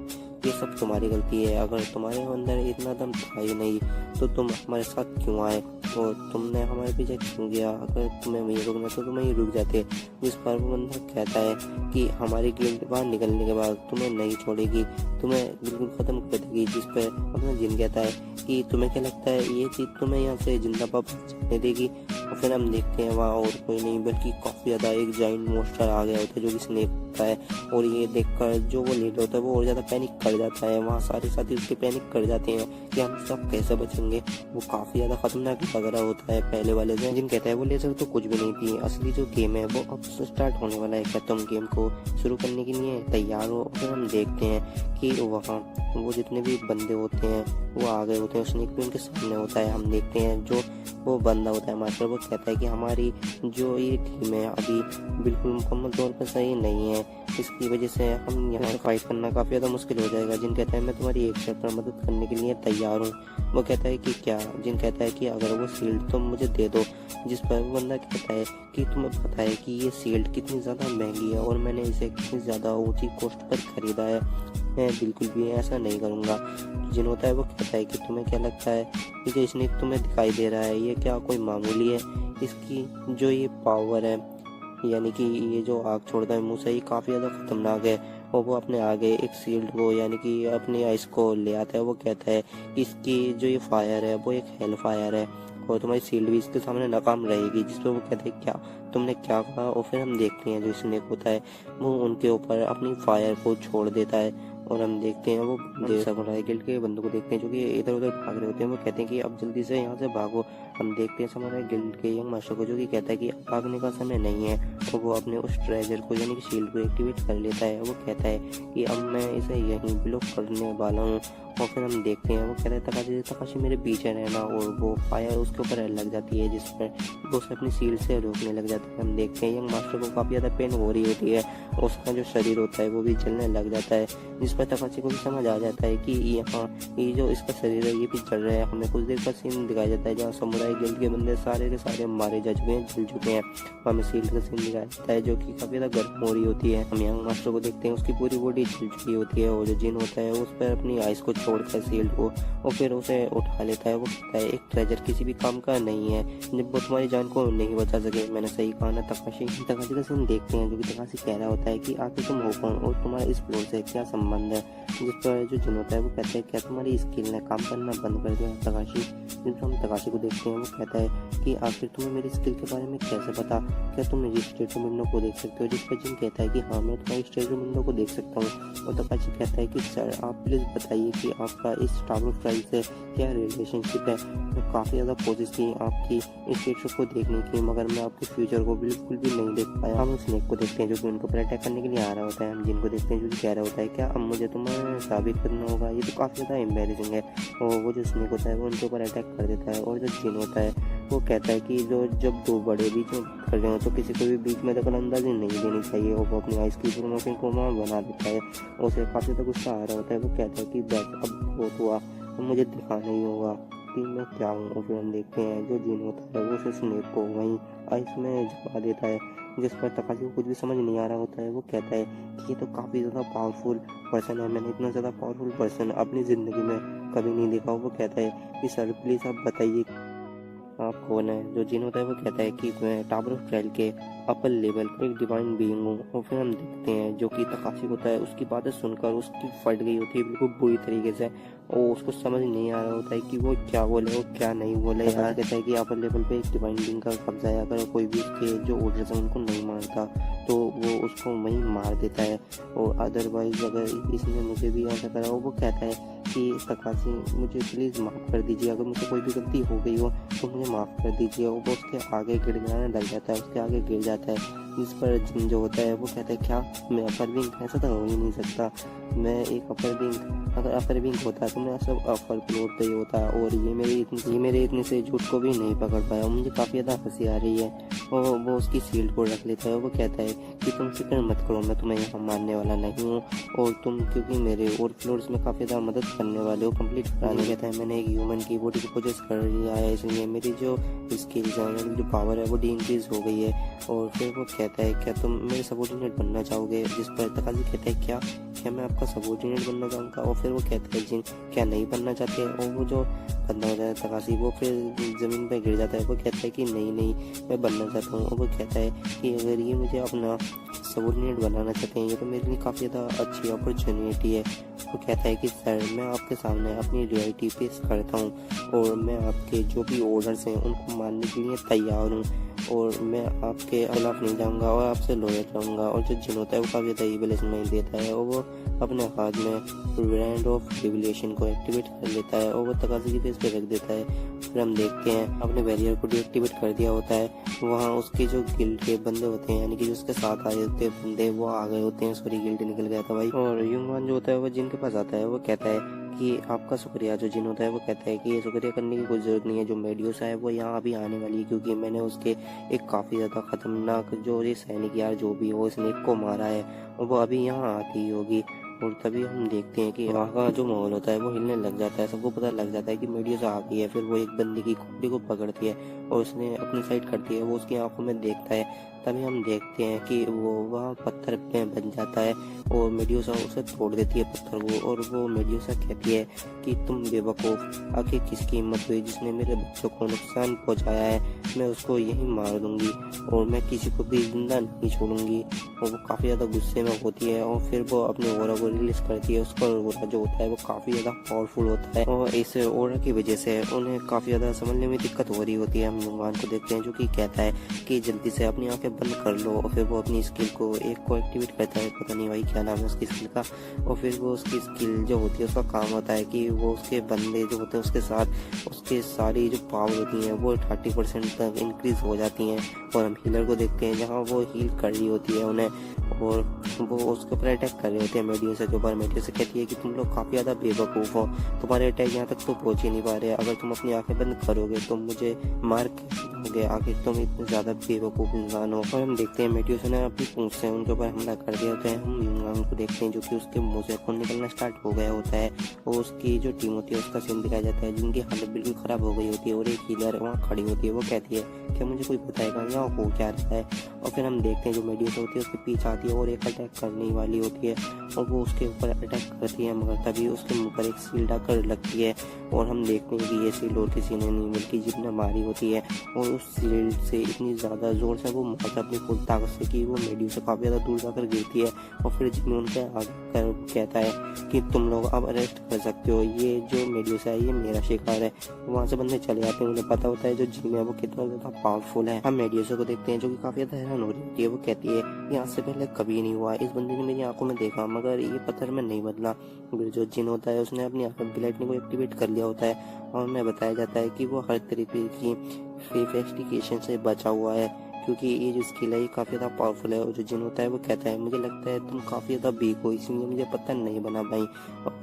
ये सब तुम्हारी गलती है। अगर तुम्हारे अंदर इतना दम था ही नहीं तो तुम हमारे साथ क्यों आए और तुमने हमारे पीछे क्यों गया, अगर तुम्हें वहीं रुकना तो तुम वहीं रुक जाते। जिस पर वो बंदा कहता है कि हमारी गिल्ड बाहर निकलने के बाद तुम्हें नहीं छोड़ेगी, तुम्हें बिल्कुल ख़त्म कर देगी। जिस पर अपना जिन कहता है कि तुम्हें क्या लगता है ये चीज़ तुम्हें यहाँ से जिंदा वापस जाने देगी। और फिर हम देखते हैं वहाँ और कोई नहीं बल्कि काफ़ी ज़्यादा एक जाइंट मोस्टर आ गया होता है जो कि स्नेक होता है, और ये देखकर जो वो लीडर होता है वो और ज़्यादा पैनिक कर जाता है। वहाँ सारे साथी उसके पैनिक कर जाते हैं कि हम सब कैसे बचेंगे। वो काफ़ी ज़्यादा खतरनाक लग रहा होता है पहले वाले से। जिन कहता है वो लेजर तो कुछ भी नहीं थी, असली जो गेम है वो अब स्टार्ट होने वाला है, क्या तुम गेम को शुरू करने के लिए तैयार हो। फिर हम देखते हैं कि वहाँ वो जितने भी बंदे होते हैं वो आ गए होते हैं, स्नेक भी उनके सामने होता है। हम देखते हैं जो वो बंदा होता है मास्टर, वो कहता है कि हमारी जो ये टीम है अभी बिल्कुल मुकम्मल तौर पर सही नहीं है, इसकी वजह से हम यहाँ से फाइट करना काफ़ी ज़्यादा मुश्किल हो जाएगा। जिन कहता है मैं तुम्हारी एक शर्त पर मदद करने के लिए तैयार हूँ। वो कहता है कि क्या, जिन कहता है कि अगर वो शील्ड तुम मुझे दे दो। जिस पर वो बंदा कहता है कि तुम्हें पता है कि ये शील्ड कितनी ज़्यादा महंगी है और मैंने इसे कितनी ज़्यादा ऊँची कॉस्ट पर खरीदा है, मैं बिल्कुल भी ऐसा नहीं करूँगा। जिन होता है वो कहता है कि तुम्हें क्या लगता है कि जो स्नेक तुम्हें दिखाई दे रहा है ये क्या कोई मामूली है, इसकी जो ये पावर है यानी कि ये जो आग छोड़ता है मुँह से ये काफ़ी ज़्यादा खतरनाक है। और वो अपने आगे एक शील्ड को यानी कि अपने आइस को ले आता है। वो कहता है इसकी जो ये फायर है वो एक हेल फायर है और तुम्हारी शील्ड भी इसके सामने नाकाम रहेगी। जिस पर वो कहते हैं क्या तुमने क्या कहा। और फिर हम देखते हैं जो स्नेक होता है वो उनके ऊपर अपनी फायर को छोड़ देता है और हम देखते हैं वो समुराई गिल्ड के बंदों को देखते हैं जो कि इधर उधर भाग रहे होते हैं। वो कहते हैं कि अब जल्दी से यहाँ से भागो। हम देखते हैं समुराई गिल्ड के यंग मास्टर को जो कि कहता है कि अब भागने का समय नहीं है। तो वो अपने उस ट्रेजर को यानी कि शील्ड को एक्टिवेट कर लेता है। वो कहता है कि अब मैं इसे यहीं ब्लॉक करने वाला हूँ। और फिर हम देखते हैं वो कहता है तकाशी मेरे पीछे रहना। और वो फायर उसके ऊपर लग जाती है जिस पर वो उसे अपनी शील्ड से रोकने लग जाता है। हम देखते हैं यंग मास्टर को काफ़ी ज़्यादा पेन हो रही होती है। उसका जो शरीर होता है वो भी जलने लग जाता है जिस पर तकाशी को भी समझ आ जाता है कि यहाँ ये जो इसका शरीर है ये भी जल रहा है। हमें कुछ देर का सीन दिखाया जाता है जहाँ समुराई गिल्ड के बंदे सारे के सारे मारे जा चुके हैं, जल चुके हैं। हमें शील्ड का सीन दिखाया जाता है जो कि काफ़ी ज़्यादा गर्म हो रही होती है। हम यंग मास्टर को देखते हैं उसकी पूरी बॉडी जल चुकी होती है और जो जिन होता है उस पर अपनी आइस को छोड़ता है शील्ड को और फिर उसे उठा लेता है। वो कहता है एक ट्रेजर किसी भी काम का नहीं है जब वो तुम्हारी जान को नहीं बचा सके। मैंने सही कहा ना तकाशी का सीन देखते हैं जो कि तकाशी कह रहा होता है कि आखिर तुम हो कौन और तुम्हारा इस फ्लोर से क्या संबंध है। जिस पर जो जिन होता है वो कहता है क्या तुम्हारी स्किल ने काम करना बंद कर दिया तकाशी। जिस पर हम तकाशी को देखते हैं वो कहता है कि आखिर तुम्हें मेरी स्किल के बारे में कैसे पता, क्या तुम मेरी स्टेटो विंडो को देख सकते हो। जिस पर जिन कहता है कि हाँ मैं तुम्हारी स्टेटो विंडो को देख सकता हूँ। और तकाशी कहता है कि सर आप प्लीज़ बताइए कि आपका इस टावर फ्राई से क्या रिलेशनशिप है। मैं काफ़ी ज़्यादा कोशिश की आपकी स्टेटो को देखने की मगर मैं आपके फ्यूचर को बिल्कुल भी नहीं देख पाया। हम स्नेक को देखते हैं जो कि उनको पर अटैक करने के लिए आ रहा होता है। हम जिनको देखते हैं जो कि कह रहा होता है क्या अब मुझे तुम्हें साबित करना होगा। ये तो काफ़ी ज़्यादा एम्बैरेसिंग है। और वो जो स्नेक होता है वो उनके ऊपर अटैक कर देता है। और जो जिन होता है वो कहता है कि जो जब दो बड़े बीच में कर रहे हो तो किसी को भी बीच में दखल अंदाजी नहीं देनी चाहिए। और वो अपनी आइस की प्रमोशन को वहाँ बना देता है। उसे काफ़ी ज़्यादा गुस्सा आ रहा होता है। वो कहता है कि बस अब बहुत हुआ, अब मुझे दिखाना ही होगा कि मैं क्या हूँ। और फिर हम देखते हैं जो जिन होता है वो उसे स्नेक को वहीं आइस में जमा देता है जिस पर तकाशी को कुछ भी समझ नहीं आ रहा होता है। वो कहता है कि ये तो काफ़ी ज़्यादा पावरफुल पर्सन है, मैंने इतना ज़्यादा पावरफुल पर्सन अपनी ज़िंदगी में कभी नहीं देखा। वो कहता है कि सर प्लीज़ आप बताइए आप कौन है। जो जिन होता है वो कहता है कि मैं टावर ऑफ ट्रायल के अपर लेवल का एक डिवाइन बीइंग हूँ। और फिर हम देखते हैं जो कि तकाशी होता है उसकी बातें सुनकर उसकी फट गई होती है बिल्कुल बुरी तरीके से। और उसको समझ नहीं आ रहा होता है कि वो क्या बोले वो क्या नहीं बोले। यार कहता है कि अपर लेवल पे एक डिवाइन बीइंग का कब्जा है, अगर कोई भी उसके जो ऑर्डर्स हैं उनको नहीं मानता तो वो उसको वहीं मार देता है। और अदरवाइज अगर इसने मुझे भी ऐसा करा हो। वो कहता है कि तकाशी मुझे प्लीज़ माफ़ कर दीजिए, अगर मुझे कोई भी गलती हो गई हो तो मुझे माफ़ कर दीजिए। और वो उसके आगे गिड़गिड़ाने लग जाता है, उसके आगे गिर जाता है। जिस पर जिन जो होता है वो कहता है क्या मैं अपर विंग, ऐसा तो हो ही नहीं सकता। मैं एक अपर विंग, अगर अपर विंग होता है तो मैं सब अपर फ्लोर पे ही होता। और ये मेरे इतने से झूठ को भी नहीं पकड़ पाया। मुझे काफ़ी ज़्यादा हंसी आ रही है। और वो उसकी शील्ड को रख लेता है। वो कहता है कि तुम फिक्र मत करो, मैं तुम्हें यहाँ मारने वाला नहीं हूँ। और तुम क्योंकि मेरे और फ्लोर्स में काफ़ी ज़्यादा मदद करने वाले हो कंप्लीट कराने। कहता है मैंने एक ह्यूमन की बॉडी को पोजेस कर लिया है इसलिए मेरी जो स्किल्स है जो पावर है वो इंक्रीज हो गई है। और फिर वो कहता है क्या तुम मेरे सबॉर्डिनेट बनना चाहोगे। जिस पर तकाशी कहता है क्या मैं आपका सबॉर्डिनेट बनना चाहूँगा। और फिर वो कहता है जिन क्या नहीं बनना चाहते। और वो जो बंदा होता है तकाशी वो फिर ज़मीन पर गिर जाता है। वो कहता है कि नहीं मैं बनना चाहता हूँ। और वो कहता है कि अगर ये मुझे अपना सबॉर्डिनेट बनाना चाहते हैं ये तो मेरे लिए काफ़ी ज़्यादा अच्छी अपॉर्चुनिटी है। वो कहता है कि सर मैं आपके सामने अपनी रियलिटी पेश करता हूँ और मैं आपके जो भी ऑर्डर्स हैं उनको मानने के लिए तैयार हूँ और मैं आपके खिलाफ नहीं जाऊँगा और आपसे लॉयल रहूँगा। और जो जिन होता है वो काफ़ी ज़्यादा ईविल स्माइल देता है और वो अपने हाथ में रैंड ऑफ रिविलेशन को एक्टिवेट कर लेता है और वो तकाशी की फेस पे रख देता है। फिर हम देखते हैं अपने बैरियर को डीएक्टिवेट कर दिया होता है। वहाँ उसके जो गिल्ड के बंदे होते हैं यानी कि जो उसके साथ आए होते हैं बंदे वो आ गए होते हैं। सॉरी गिल्ड निकल गया था भाई। और युंगवान जो होता है वो जिन के पास आता है वो कहता है कि आपका शुक्रिया। जो जिन होता है वो कहता है कि ये शुक्रिया करने की कोई ज़रूरत नहीं है। जो मेड्यूसा है वो यहाँ अभी आने वाली है क्योंकि मैंने उसके एक काफ़ी ज़्यादा ख़तरनाक जो ये सैनिक यार जो भी हो स्नेक को मारा है और वो अभी यहाँ आती ही होगी। और तभी हम देखते हैं कि वहाँ का जो माहौल होता है वो हिलने लग जाता है। सबको पता लग जाता है कि मेड्यूसा आ गई है। फिर वो एक बंदे की खोपड़ी को पकड़ती है और उसने अपनी साइड करती है। वो उसकी आंखों में देखता है। तभी हम देखते हैं कि वो वहाँ पत्थर पे बन जाता है और मेड्यूसा उसे तोड़ देती है पत्थर को। और वो मेड्यूसा कहती है कि तुम बेवकूफ़, आखिर किसकी हिम्मत हुई जिसने मेरे बच्चों को नुकसान पहुँचाया है। मैं उसको यहीं मार दूंगी और मैं किसी को भी जिंदा नहीं छोड़ूंगी। और वो काफ़ी ज़्यादा गुस्से में होती है और फिर वो अपने ओरा को रिलीज करती है उसका ऑरा जो होता है वो काफ़ी ज़्यादा पावरफुल होता है, और इस ऑरा की वजह से उन्हें काफ़ी ज़्यादा समझने में दिक्कत हो रही होती है। हम युंगान को देखते हैं जो कि कहता है कि जल्दी से अपनी आंखें बंद कर लो, और फिर वो अपनी स्किल को एक को एक्टिवेट करता है, पता नहीं भाई क्या नाम है उसकी स्किल का, और फिर वो उसकी स्किल जो होती है उसका काम होता है कि वो उसके बंदे जो होते हैं उसके साथ उसके सारी जो पावर होती हैं वो 30% तक इंक्रीज हो जाती हैं। और हम हीलर को देखते हैं जहाँ वो हील कर रही होती है उन्हें, और वो उसके ऊपर अटैक कर रहे होते हैं मेडियोसा के ऊपर। मेडियोसा कहती है कि तुम लोग काफ़ी ज़्यादा बेवकूफ़ हो, तुम्हारे अटैक यहाँ तक तो पहुँच ही नहीं पा रहे, अगर तुम अपनी आंखें बंद करोगे तो मुझे मार के आखिर तुम इतने ज़्यादा बेवकूफ़ इंसान हो। और हम देखते हैं मेडियोसा ने अपनी पूंछ से उनके ऊपर हमला कर दिया होता है। हम युंगान को देखते हैं जो कि उसके मुँह से खून निकलना स्टार्ट हो गया होता है, और उसकी जो टीम होती है उसका सीन दिखाया जाता है जिनकी हालत बिल्कुल ख़राब हो गई होती है, और एक हीलर वहाँ खड़ी होती है, वो कहती है कि मुझे कोई बताएगा यहाँ हो क्या रहा है। और फिर हम देखते हैं जो मेडियोसा होती है उसके पीछे आती है और एक अटैक करने वाली होती है, और वो उसके ऊपर अटैक करती है, मगर तभी उसके मुंह पर एक सील्ड आकर लगती है, और हम देखते हैं कि ये सील्ड और किसी ने नहीं बल्कि जिप ने मारी होती है, और उस सील्ड से इतनी ज़्यादा जोर से वो मारता अपनी फुल ताकत से कि वो मेडियोसा काफ़ी ज़्यादा दूर जाकर गिरती है। और फिर जिप उनके आकर कहता है कि तुम लोग अब अरेस्ट कर सकते हो, ये जो मेडियोसा है ये मेरा शिकार है। वहाँ से बंदे चले जाते हैं, उन्हें पता होता है जो जिन है वो कितना ज़्यादा पावरफुल है। हम मेडियोसा को देखते हैं जो कि काफ़ी ज़्यादा हैरान हो रही होती है, वो कहती है यहाँ से पहले कभी नहीं हुआ, इस बंदे ने मेरी आंखों में देखा मगर ये पत्थर में नहीं बदला। फिर जो जिन होता है उसने अपनी लाइटनिंग को एक्टिवेट कर लिया होता है, और हमें बताया जाता है कि वो हर तरीके की फेफेस्टिकेशन से बचा हुआ है, क्योंकि ये जो स्किल है ये काफ़ी ज़्यादा पावरफुल है। और जो जिन होता है वो कहता है मुझे लगता है तुम काफ़ी ज़्यादा वीक हो, इसलिए मुझे पता नहीं बना भाई।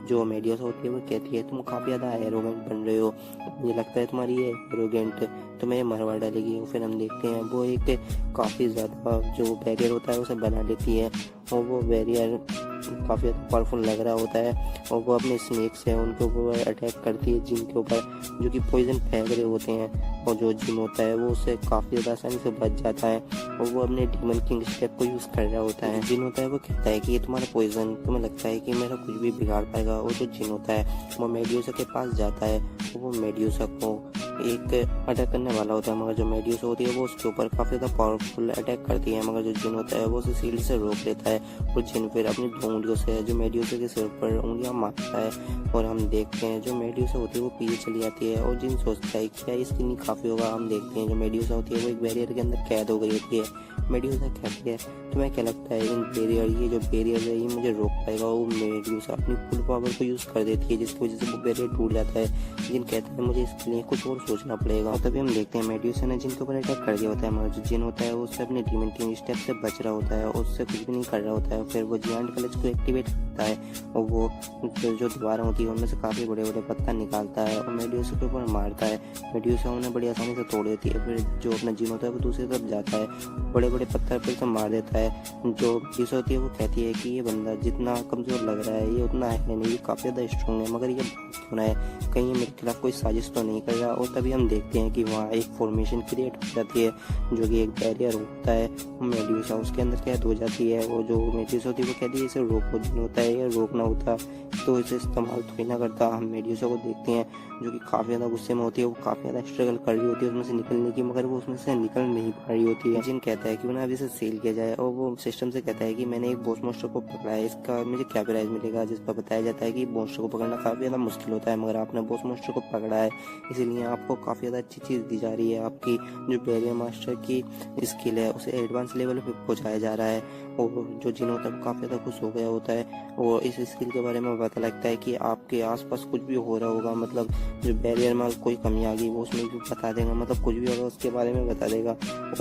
जो मेडियोसा होती है वो कहती है तुम काफ़ी ज़्यादा एरोगेंट बन रहे हो, मुझे लगता है तुम्हारी ये एरोगेंट तुम्हें मरवा डालेगी। और फिर हम देखते हैं वो एक काफ़ी ज़्यादा जो बैरियर होता है उसे बना लेती है, और वो बैरियर काफ़ी ज़्यादा पावरफुल लग रहा होता है, और वो अपने स्नेक से उनके ऊपर अटैक करती है जिन के ऊपर, जो कि पॉइजन फेंक रहे होते हैं, और जो जिन होता है वो उससे काफ़ी ज़्यादा आसानी से बच जाता है, और वो अपने डीमन किंग स्टेप को यूज़ कर रहा होता है। जिन होता है वो कहता है कि ये तुम्हारा पॉइजन तुम्हें लगता है कि मेरा कुछ भी बिगाड़ पाएगा, और जो जिन होता है वो मेडियोसा के पास जाता है, वो मेडियोसा को एक अटैक करने वाला होता है, मगर जो मेडियोसा होती है वो उसके ऊपर काफ़ी ज़्यादा पावरफुल अटैक करती है, मगर जो जिन होता है वो उसे शील्ड से रोक लेता है, और जिन फिर अपनी 2 उंगलियों से जो मेडियोसा के सिर पर उंगलियां मारता है। और हम देखते हैं जो मेडियोसा होती है वो पीछे चली जाती है, और जिन सोचता है क्या इसकी नहीं काफ़ी होगा। हम देखते हैं जो मेडियोसा होती है वो एक बैरियर के अंदर कैद हो गई होती है। मेडियोसा कहती है तुम्हें क्या लगता है इन बैरियर ये जो बैरियर है ये मुझे रोक पाएगा। वो मेडियोसा अपनी फुल पावर को यूज़ कर देती है जिसकी वजह से वो बैरियर टूट जाता है। जिन कहता है मुझे इसके लिए कुछ और सोचना पड़ेगा, और तभी हम देखते हैं मेडियोसा ने जिन के ऊपर अटैक कर दिया होता है, मगर जो जिन होता है वो उससे अपने डीमन किंग स्टेप से बच रहा होता है, और उससे कुछ भी नहीं कर रहा होता है। फिर वो जियांट क्लच को एक्टिवेट करता है, और वो जो दीवारें होती है उनमें से काफ़ी बड़े बड़े पत्थर निकालता है और मेडियोसा के ऊपर मारता है। मेडियोसा उन्हें बड़ी आसानी से तोड़ देती है। फिर जो अपना जिन होता है वो दूसरी तरफ जाता है, बड़े बड़े पत्थर फिर से मार देता है। जो मेडियोसा होती है वो कहती है कि ये बंदा जितना कमज़ोर लग रहा है ये उतना है नहीं, ये काफ़ी ज़्यादा स्ट्रॉन्ग है, मगर ये क्यों है, कहीं मेरे खिलाफ कोई साजिश तो नहीं कर रहा। और तभी हम देखते हैं कि वहाँ एक फॉर्मेशन क्रिएट हो जाती है जो कि एक बैरियर होता है, मेडियोसा उसके अंदर कैद हो जाती है। वो जो मेडियोसा होती है वो कहती है इसे रोको, जिन होता है ये रोकना होता तो इसे इस्तेमाल थोड़ी ना करता। हम मेडियोसा को देखते हैं जो कि काफ़ी ज़्यादा गुस्से में होती है, वो काफ़ी ज़्यादा स्ट्रगल कर रही होती है उसमें से निकलने की, मगर वो उसमें से निकल नहीं पा रही होती है। जिन कहता है कि उन्हें अभी से सेल किया जाए, और वो सिस्टम से कहता है कि मैंने एक बॉस मॉन्स्टर को पकड़ा है, इसका मुझे क्या प्राइज मिलेगा, जिस पर बताया जाता है कि मॉन्स्टर को पकड़ना काफ़ी ज़्यादा मुश्किल होता है, मगर आपने बॉस मॉन्स्टर को पकड़ा है इसीलिए आपको काफ़ी ज़्यादा अच्छी चीज़ दी जा रही है। आपकी जो बैरियर मास्टर की स्किल है उसे एडवांस लेवल पर पहुँचाया जा रहा है। और जो जिन होता है वो काफ़ी ज़्यादा खुश हो गया होता है, और इस स्किल के बारे में पता लगता है कि आपके आसपास कुछ भी हो रहा होगा, मतलब जो बैरियर में कोई कमी आ गई वो उसमें भी बता देगा, मतलब कुछ भी होगा उसके बारे में बता देगा।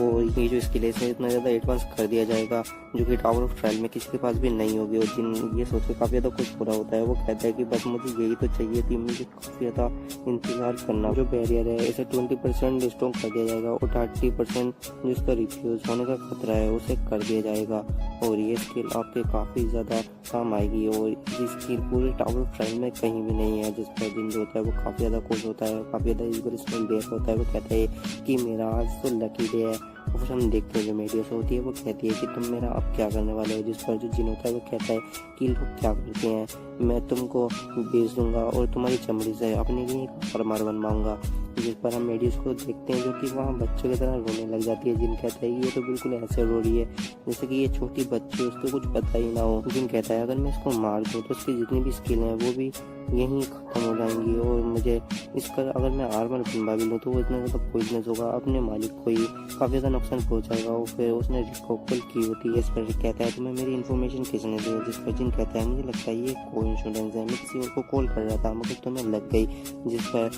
और ये जो स्किल है इसे इतना ज़्यादा एडवांस कर दिया जाएगा जो कि टावर ऑफ ट्रायल में किसी के पास भी नहीं होगी। और जिन ये सोच के काफ़ी ज़्यादा खुश हो रहा होता है, वो कहता है कि बस मुझे यही तो चाहिए थी, मुझे काफ़ी ज़्यादा इंतजार करना। जो बैरियर है इसे 20% स्ट्रॉन्ग कर दिया जाएगा, और 30% जो इसका रिफ्यूज होने का खतरा है उसे कर दिया जाएगा, और ये स्किल आपके काफ़ी ज़्यादा काम आएगी। और ये स्किल पूरे टावर ऑफ ट्रायल में कहीं भी नहीं है, जिस पर जिन जो होता है वो काफ़ी ज़्यादा खुश होता है, काफ़ी ज़्यादा इंस्पिरेशनल डे होता है। वो कहता है कि मेरा आज तो लकी डे है। और फिर हम देखते हैं जो मेडियोसा होती है वो कहती है कि तुम मेरा अब क्या करने वाले हो, जिस पर जो जिन होता है वो कहता है कि लोग क्या करते हैं मैं तुमको बेच दूंगा और तुम्हारी चमड़ी से अपने लिए एक आर्मर बनवाऊंगा। जिस पर हम मेडिस को देखते हैं जो कि वहाँ बच्चों की तरह रोने लग जाती है। जिन कहता है ये तो बिल्कुल ऐसे रो रही है जैसे कि ये छोटी बच्ची, उसको कुछ पता ही ना हो। जिन कहता है अगर मैं इसको मार दूँ तो उसकी जितनी भी स्किल हैं वो भी यहीं ख़त्म हो जाएंगी और मुझे इसका अगर मैं आर्मर बनवा भी लूँ तो वो इतना ज़्यादा पॉइजनस होगा, अपने मालिक को ही काफ़ी ज़्यादा नुकसान पहुँचाएगा। और फिर उसने रिक को कॉल की होती है। इस पर रिक कहता है तुम्हें मेरी इन्फॉर्मेशन किसने दी है? जिस पर जिन कहता है मुझे लगता है ये कोइंसिडेंस है, मैं किसी और को कॉल कर रहा था मगर तुम्हें लग गई। जिस पर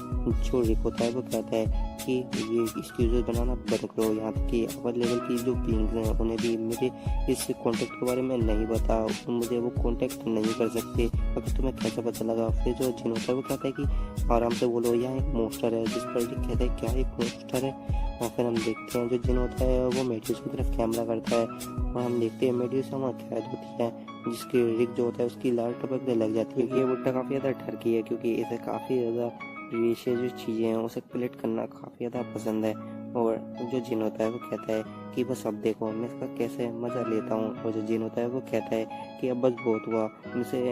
जो रिक होता है वो कहता है कि ये एक्सक्यूजेस बनाना बंद करो, यहाँ तक कि अपर लेवल की जो बीइंग्स हैं उन्हें भी मेरे इस कॉन्टैक्ट के बारे में नहीं पता, मुझे वो कॉन्टैक्ट नहीं कर सकते। अगर तुम्हें कैसे पता लगा? फिर जो जिन होता है वो कहता है कि आराम से बोलो यहाँ एक मोस्टर है। जिस पर रिक कहता है क्या एक मोस्टर है? और फिर हम देखते हैं जो जिन होता है वो मेड्यूस की तरफ कैमरा करता है और हम देखते हैं मेड्यूस वहाँ कैद होती है, जिसके रिक जो होता है उसकी लाल टपकने लग जाती है। ये बुड्ढा काफ़ी ज़्यादा डर की है क्योंकि इसे काफ़ी ज़्यादा प्रीशियस जो चीज़ें हैं उसे कलेक्ट करना काफ़ी ज़्यादा पसंद है। और जो जिन होता है वो कहता है कि बस अब देखो मैं इसका कैसे मज़ा लेता हूँ। और जो जिन होता है वो कहता है कि अब बस बहुत हुआ,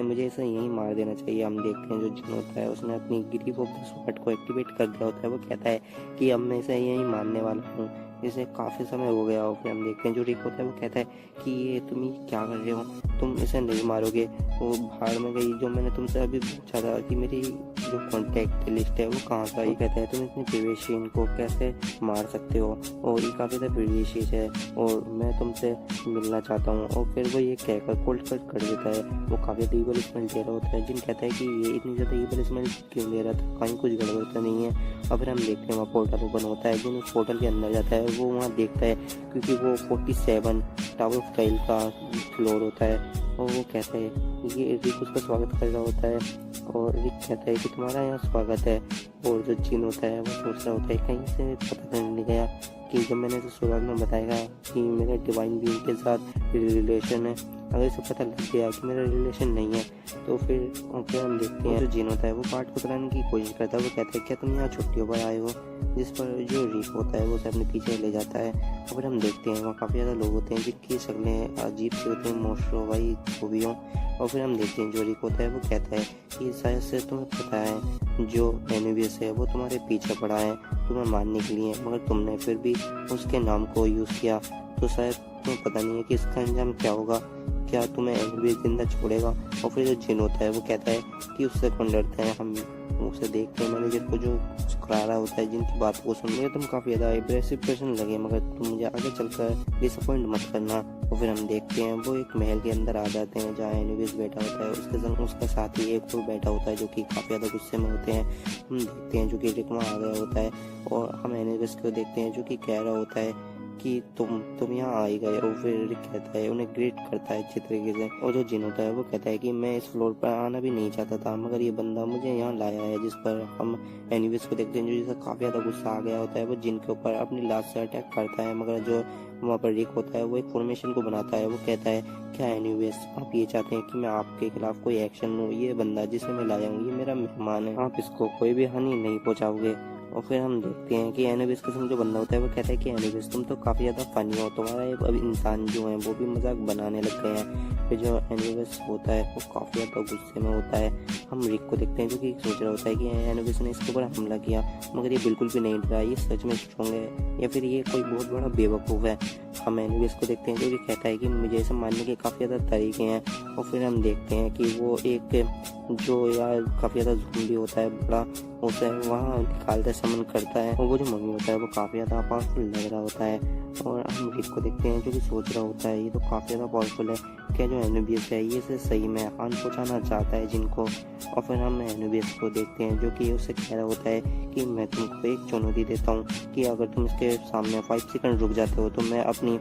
मुझे इसे यहीं मार देना चाहिए। हम देखते हैं जो जिन होता है उसने अपनी ग्रिप ऑफ द स्वॉर्ड को एक्टिवेट कर दिया होता है। वो कहता है कि अब मैं इसे यहीं मारने वाला हूँ, इसे काफ़ी समय हो गया। और फिर हम देखते हैं जो रिक होता है वो कहता है कि ये तुम क्या कर रहे हो, तुम इसे नहीं मारोगे, वो भाड़ में गई। जो मैंने तुमसे अभी पूछा था कि मेरी जो कॉन्टैक्ट लिस्ट है वो कहाँ से आई? कहता है तुम इतनी प्रीवियस को कैसे मार सकते हो और ये काफ़ी ज़्यादा प्रीवियस है और मैं तुमसे मिलना चाहता हूँ। और फिर वो ये कहकर कोल्ड कट कर देता है। वो काफ़ी ज़्यादा ईवल स्मेल दे रहा होता है। जिन कहता है कि ये इतनी ज़्यादा ईवल स्मेल क्यों दे रहा था, कहीं कुछ गड़बड़ तो नहीं है। और फिर हम देखते हैं वहाँ पोर्टल ओपन होता है। जिन उस पोर्टल के अंदर जाता है वो वहाँ देखता है क्योंकि वो 47 टावर ऑफ टाइल का फ्लोर होता है और वो कहता है ये रिक उसका स्वागत कर रहा होता है और रिक कहता है कि तुम्हारा यहाँ स्वागत है। और जो जिन होता है वो सोच रहा होता है कहीं से पता नहीं गया कि जब मैंने तो शुरुआत में बताया कि मेरे डिवाइन बीइंग के साथ रिलेशन है, अगर इसे पता लग गया कि मेरा रिलेशन नहीं है तो फिर हम देखते हैं जो जिन होता है वो पार्ट को चलाने की कोशिश करता है। वो कहता है क्या तुम यहाँ छुट्टियों पर आए हो? जिस पर जो रिक होता है वो उसे अपने पीछे ले जाता है। और फिर हम देखते हैं वहाँ काफ़ी ज़्यादा लोग होते हैं जिनकी शक्लें अजीब सी होती हैं, मोस्ट्रोवाई खूबियों। और फिर हम देखते हैं जो रिक होता है वो कहता है कि शायद से तुम्हें पता है जो एनुबियस है वो तुम्हारे पीछे पड़ा है तुम्हें मारने के लिए, मगर तुमने फिर भी उसके नाम को यूज़ किया तो शायद तुम्हें पता नहीं है कि इसका अंजाम क्या होगा, क्या तुम्हें एनुबियस जिंदा छोड़ेगा? और फिर जो जिन होता है वो कहता है कि उससे कौन डरता है, हम उसे देखते हैं मैनेजर को जो करा रहा होता है जिनकी बात को सुन लिया। तुम काफ़ी ज़्यादा एग्रेसिव पर्सन लगे मगर तुम मुझे आगे चलकर डिसअपॉइंट मत करना। और फिर हम देखते हैं वो एक महल के अंदर आ जाते हैं जहाँ एनुबियस बैठा होता है, उसके संग उसका साथी एक और बैठा होता है जो कि काफ़ी ज़्यादा गुस्से में होते हैं। हम देखते हैं जो कि रिक वहाँ आ गया होता है और हम एनुबियस को देखते हैं जो कि कह रहा होता है कि तुम यहाँ आ ही गए। और फिर रिक कहता है उन्हें ग्रेट करता है अच्छी तरीके से। और जो जिन होता है वो कहता है कि मैं इस फ्लोर पर आना भी नहीं चाहता था मगर ये बंदा मुझे यहाँ लाया है। जिस पर हम एनिवेस को देखते हैं जो जिसे काफ़ी ज़्यादा गुस्सा आ गया होता है, वो जिन के ऊपर अपनी लाश से अटैक करता है। मगर जो वहाँ पर रिक होता है वो एक फॉर्मेशन को बनाता है। वो कहता है क्या एनिवेस आप ये चाहते हैं कि मैं आपके खिलाफ कोई एक्शन लूँ? ये बंदा जिसे मैं लाया हूँ ये मेरा मेहमान है, आप इसको कोई भी हानि नहीं पहुँचाओगे। और फिर हम देखते हैं कि एनुबियस के संग जो बंदा होता है वो कहता है कि एनुबियस तुम तो काफ़ी ज़्यादा फनी हो, तुम्हारा एक अब इंसान जो है वो भी मजाक बनाने लग गए हैं। फिर जो एनुबियस होता है वो काफ़ी ज़्यादा गुस्से में होता है। हम रिक को देखते हैं जो कि सोच रहा होता है कि एनुबियस ने इसके ऊपर हमला किया मगर ये बिल्कुल भी नहीं डरा, ये सच में स्ट्रॉन्ग है या फिर ये कोई बहुत बड़ा बेवकूफ़ है। हम एनुबियस को देखते हैं जो कि कहता है कि मुझे इसे मारने के काफ़ी ज़्यादा तरीके हैं। और फिर हम देखते हैं कि वो एक जो यार काफ़ी ज़्यादा ज़ूम होता है बड़ा, उसे वहाँ निकालते समन करता है और वो जो मम्मी होता है वो काफ़ी ज़्यादा पावरफुल लग रहा होता है। और हम रिक को देखते हैं जो कि सोच रहा होता है ये तो काफ़ी ज़्यादा पावरफुल है, क्या जो एनुबियस है ये से सही में हान पहुँचाना चाहता है जिनको। और फिर हम एनुबियस को देखते हैं जो कि उसे कह रहा होता है कि मैं तुमको एक चुनौती देता हूँ कि अगर तुम इसके सामने 5 सेकंड रुक जाते हो तो मैं अपनी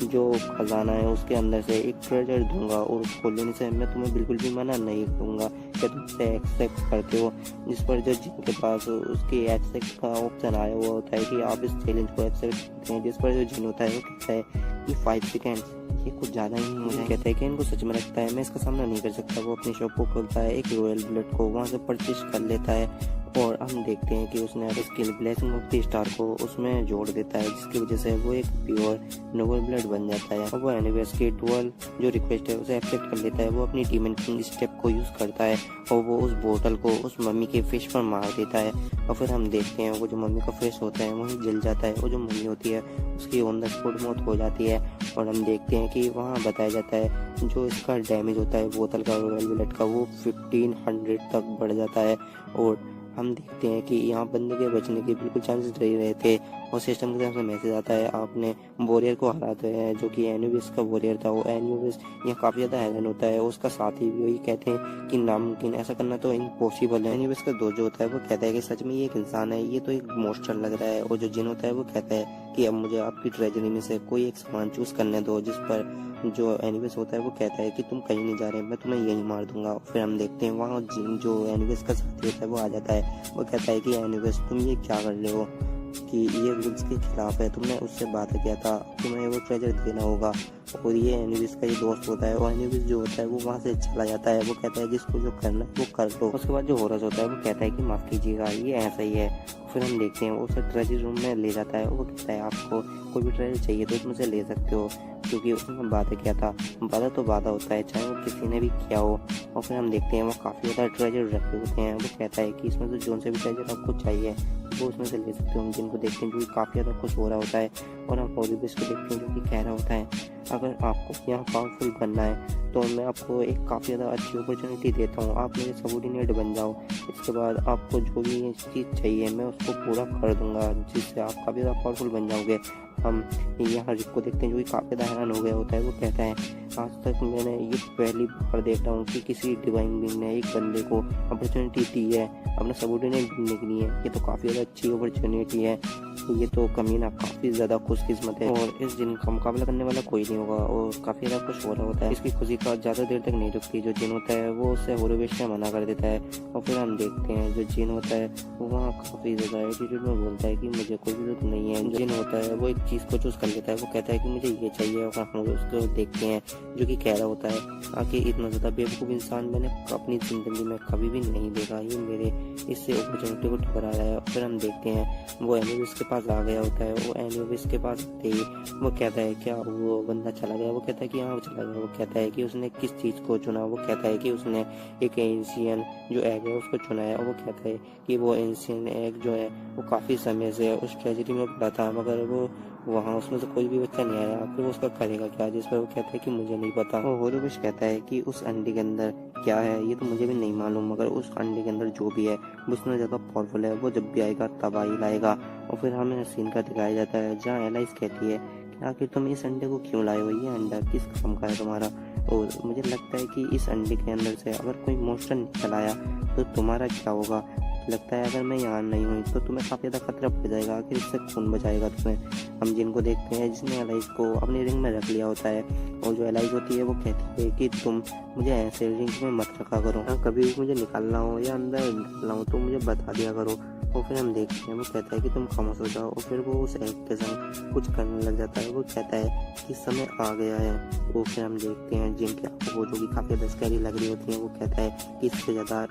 जो खजाना है उसके अंदर से एक ट्रेजर दूंगा और उसको लेने से मैं तुम्हें बिल्कुल भी मना नहीं करूँगा, क्या तुम इसे एक्सेप्ट करते हो? जिस पर जो जिनके पास उसके एक्सेप्ट का ऑप्शन आया हुआ होता है कि आप इस चैलेंज को एक्सेप्ट करते हैं। जिस पर जो जिन होता है वो कहता है कि 5 सेकेंड्स ये कुछ ज़्यादा ही मुझे कहता है कि इनको सच में लगता है मैं इसका सामना नहीं कर सकता। वो अपनी शॉप को खोलता है, एक रॉयल बुलेट को वहाँ से परचेज कर लेता है और हम देखते हैं कि उसने skill blessing of the star को उसमें जोड़ देता है, जिसकी वजह से वो एक प्योर नोबल ब्लड बन जाता है। और वो एनिवर्स की डुअल जो रिक्वेस्ट है उसे एक्सेप्ट कर लेता है। वो अपनी डीमन किंग स्टेप को यूज़ करता है और वो उस बोतल को उस मम्मी के फेस पर मार देता है। और फिर हम देखते हैं वो जो मम्मी का फेस होता है वहीं जल जाता है। वो जो मम्मी होती है उसकी ऑन द स्पॉट मौत हो जाती है। और हम देखते हैं कि वहाँ बताया जाता है जो इसका डैमेज होता है बोतल का रॉयल बुलेट का वो 1500 तक बढ़ जाता है। और हम देखते हैं कि यहाँ बंदे के बचने के बिल्कुल चांसेस नहीं रहे थे और सिस्टम की तरफ से मैसेज आता है आपने वॉरियर को हराते हैं जो कि एनुबिस का वॉरियर था। वो एनुबिस यहाँ काफ़ी ज़्यादा हैरान होता है। उसका साथी भी वही कहते हैं कि नामुमकिन, ऐसा करना तो इम्पॉसिबल है। एनुबिस का दोस्त जो होता है वो कहता है कि सच में ये एक इंसान है, ये तो एक मॉन्स्टर लग रहा है। और जो जिन होता है वो कहता है कि अब मुझे आपकी ट्रेजरी में से कोई एक सामान चूज करने दो, जिस पर जो एनिवेस होता है वो कहता है कि तुम कहीं नहीं जा रहे, मैं तुम्हें यहीं मार दूंगा। फिर हम देखते हैं वहाँ जो एनिवेस का साथी होता है वो आ जाता है। वो कहता है कि एनिवेस तुम ये क्या कर रहे हो कि ये रूल्स के खिलाफ है, तुमने उससे बात किया था, तुम्हें वो ट्रेजर देना होगा। और ये एनिवेस का ही दोस्त होता है और एनिवेस जो होता है वो वहाँ से चला जाता है। वो कहता है जिसको जो करना है वो कर लो। उसके बाद जो होरस होता है वो कहता है कि माफ़ कीजिएगा ये ऐसा ही है। फिर हम देखते हैं वो उसे ट्रेजर रूम में ले जाता है और वो कहता है आपको कोई भी ट्रेजर चाहिए तो उसमें से ले सकते हो, क्योंकि उसने वादा किया था। वादा तो वादा होता है चाहे वो किसी ने भी किया हो। और फिर हम देखते हैं वो काफ़ी ज़्यादा ट्रेजर रखे होते हैं। वो कहता है कि इसमें से जो से भी ट्रेजर आपको चाहिए वो उसमें से ले सकते हो। हम जिनको देखते हैं जो कि काफ़ी ज़्यादा खुश हो रहा होता है। और हम ओलिबस को देखते हैं जो कि कह रहा होता है अगर आपको यहाँ पावरफुल बनना है तो मैं आपको एक काफ़ी ज़्यादा अच्छी अपॉर्चुनिटी देता हूँ, आप मेरे सबॉर्डिनेट बन जाओ। इसके बाद आपको जो भी चीज़ चाहिए मैं उसको पूरा कर दूंगा, जिससे आप काफ़ी ज़्यादा पावरफुल बन जाओगे। हम यहाँ रिक को देखते हैं जो कि काफ़ी ज़्यादा हैरान हो गया होता है। वो कहता है आज तक मैंने ये पहली बार देख रहा हूँ कि किसी डिवाइन बीइंग ने एक बंदे को अपॉर्चुनिटी दी है अपना सबॉर्डिनेट बनने के लिए। ये तो काफ़ी ज़्यादा अच्छी अपॉर्चुनिटी है, ये तो कमीना काफ़ी ज़्यादा खुशकिस्मत है और इस जिन का मुकाबला करने वाला कोई नहीं होगा। और काफ़ी ज़्यादा खुश हो रहा होता है। इसकी खुशी का ज़्यादा देर तक नहीं रुकती। जो जिन होता है वो उससे होरोवेश से मना कर देता है। और फिर हम देखते हैं जो जिन होता है वो वहाँ काफ़ी ज़्यादा एटीट्यूड में बोलता है कि मुझे कोई जरूरत नहीं है। जिन होता है वो एक चीज़ को चूज़ कर लेता है। वो कहता है कि मुझे ये चाहिए और हम उसको देखते हैं जो कि कह रहा होता है आखिर इतना ज़्यादा बेवकूफ़ इंसान मैंने अपनी ज़िंदगी में कभी भी नहीं देखा, ये मेरे इससे अपॉर्चुनिटी को ठुकरा रहा है। और फिर हम देखते हैं वो एनिवेस के पास आ गया होता है। वो एनिवेस के पास आते ही वो कहता है क्या वो बंदा चला गया? वो कहता है कि हाँ वो चला गया। वो कहता है कि उसने किस चीज़ को चुना? वो कहता है कि उसने एक एंशियन जो एग है उसको चुना है। और वो कहता है कि वो एंशियन एग जो है वो काफ़ी समय से उस ट्रेजेडी में पड़ा था, मगर वो वहाँ उसमें से कोई भी बच्चा नहीं आया। फिर वो उसका करेगा क्या? जिस पर वो कहता है कि मुझे नहीं पता। और होरोविश कहता है कि उस अंडे के अंदर क्या है ये तो मुझे भी नहीं मालूम, मगर उस अंडे के अंदर जो भी है वो इतना ज़्यादा पावरफुल है, वो जब भी आएगा तबाही लाएगा। और फिर हमें सीन का दिखाया जाता है जहाँ एलाइस कहती है कि आखिर तुम इस अंडे को क्यों लाए हो, ये अंडा किस काम का है तुम्हारा? और मुझे लगता है कि इस अंडे के अंदर से अगर कोई मॉन्स्टर निकल आया तो तुम्हारा क्या होगा? लगता है अगर मैं यहाँ नहीं हुई तो तुम्हें काफ़ी ज़्यादा खतरा पड़ जाएगा, आखिर इससे कौन बचाएगा तुम्हें? हम जिनको देखते हैं जिसने एलाइस को अपनी रिंग में रख लिया होता है और जो एलाइस होती है वो कहती है कि तुम मुझे ऐसे रिंग में मत रखा करो, कभी भी मुझे निकालना हो या अंदर निकलना हो तो मुझे बता दिया करो। और फिर हम देखते हैं वो कहता है कि तुम खामोश हो जाओ। और फिर वो उस एक के संग कुछ करने लग जाता है। वो कहता है कि समय आ गया है। वो फिर हम देखते हैं जिनकी आंखों वो जो कि काफ़ी ज़्यादा स्कैरी लग रही होती हैं। वो कहता है कि इससे ज़्यादा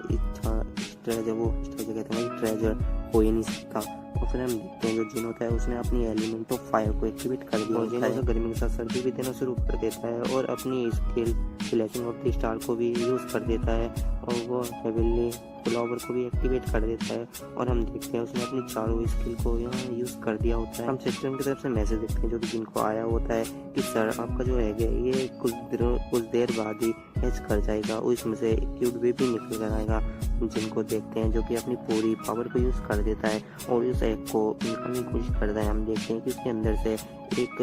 ट्रेजर हो ही नहीं सकता। और फिर हम देखते हैं जो जिन होता है उसने अपनी एलिमेंट ऑफ फायर को एक्टिवेट कर दिया और जिन होता है गर्मी के साथ सर्दी भी देना शुरू कर देता है और अपनी skill blessing of the star को भी यूज़ कर देता है और वो हेवनली फ्लावर को भी एक्टिवेट कर देता है। और हम देखते हैं उसने अपनी चारों स्किल को यहाँ यूज़ कर दिया होता है। हम सिस्टम की तरफ से मैसेज देखते हैं जो कि जिनको आया होता है कि सर आपका जो है ये कुछ देर बाद ही हैच कर जाएगा और इसमें से क्यूट बेबी निकल कर आएगा। जिनको देखते हैं जो कि अपनी पूरी पावर को यूज़ कर देता है और उस एग को निकालने की कोशिश करता है। हम देखते हैं कि उसके अंदर से एक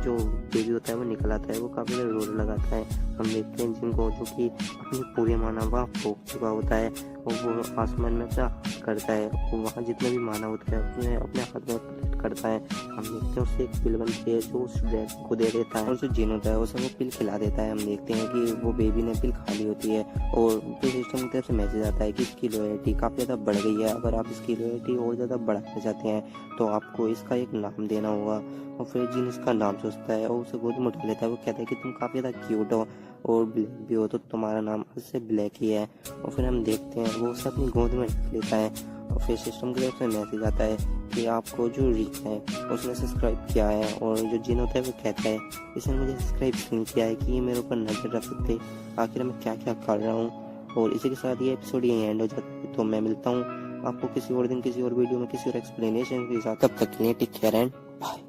जो बेबी होता है वो निकल आता है। वो काफ़ी देर रोड लगाता है। हम देखते हैं जिनको जो कि अपनी पूरे माना वहाँ फूक चुका होता है और वो आसमान में अपना हाथ करता है। वो वहाँ जितना भी माना होता है अपने हाथ में करता है। हम देखते हैं उससे एक पिल बनती है जो उस ड्रैगन को दे देता है और जो जिन होता है उसे वो पिल खिला देता है। हम देखते हैं कि वो बेबी ने पिल खा ली होती है और फिर सिस्टम की तरफ से मैसेज आता है कि इसकी लॉयल्टी काफ़ी ज़्यादा बढ़ गई है। अगर आप इसकी लॉयल्टी और ज़्यादा बढ़ाना चाहते हैं तो आपको इसका एक नाम देना होगा। और फिर जिन इसका नाम सोचता है और उसे गोद में उठा लेता है। वो कहता है कि तुम काफ़ी ज़्यादा क्यूट हो और ब्लैक भी हो तो तुम्हारा नाम आज से ब्लैक ही है। और फिर हम देखते हैं वो उसे अपनी गोद में रख लेता है और फिर सिस्टम की तरफ से मैसेज आता है कि आपको जो रिच है उसने सब्सक्राइब किया है। और जो जिन होता है वो कहता है इसने मुझे सब्सक्राइब नहीं किया है कि ये मेरे ऊपर नजर रख सकते आखिर मैं क्या क्या कर रहा हूँ। और इसी के साथ ये एपिसोड यहीं एंड हो जाता है। तो मैं मिलता हूँ आपको किसी और दिन किसी और वीडियो में किसी और एक्सप्लेनेशन के साथ। तब तक के लिए टेक केयर एंड बाय।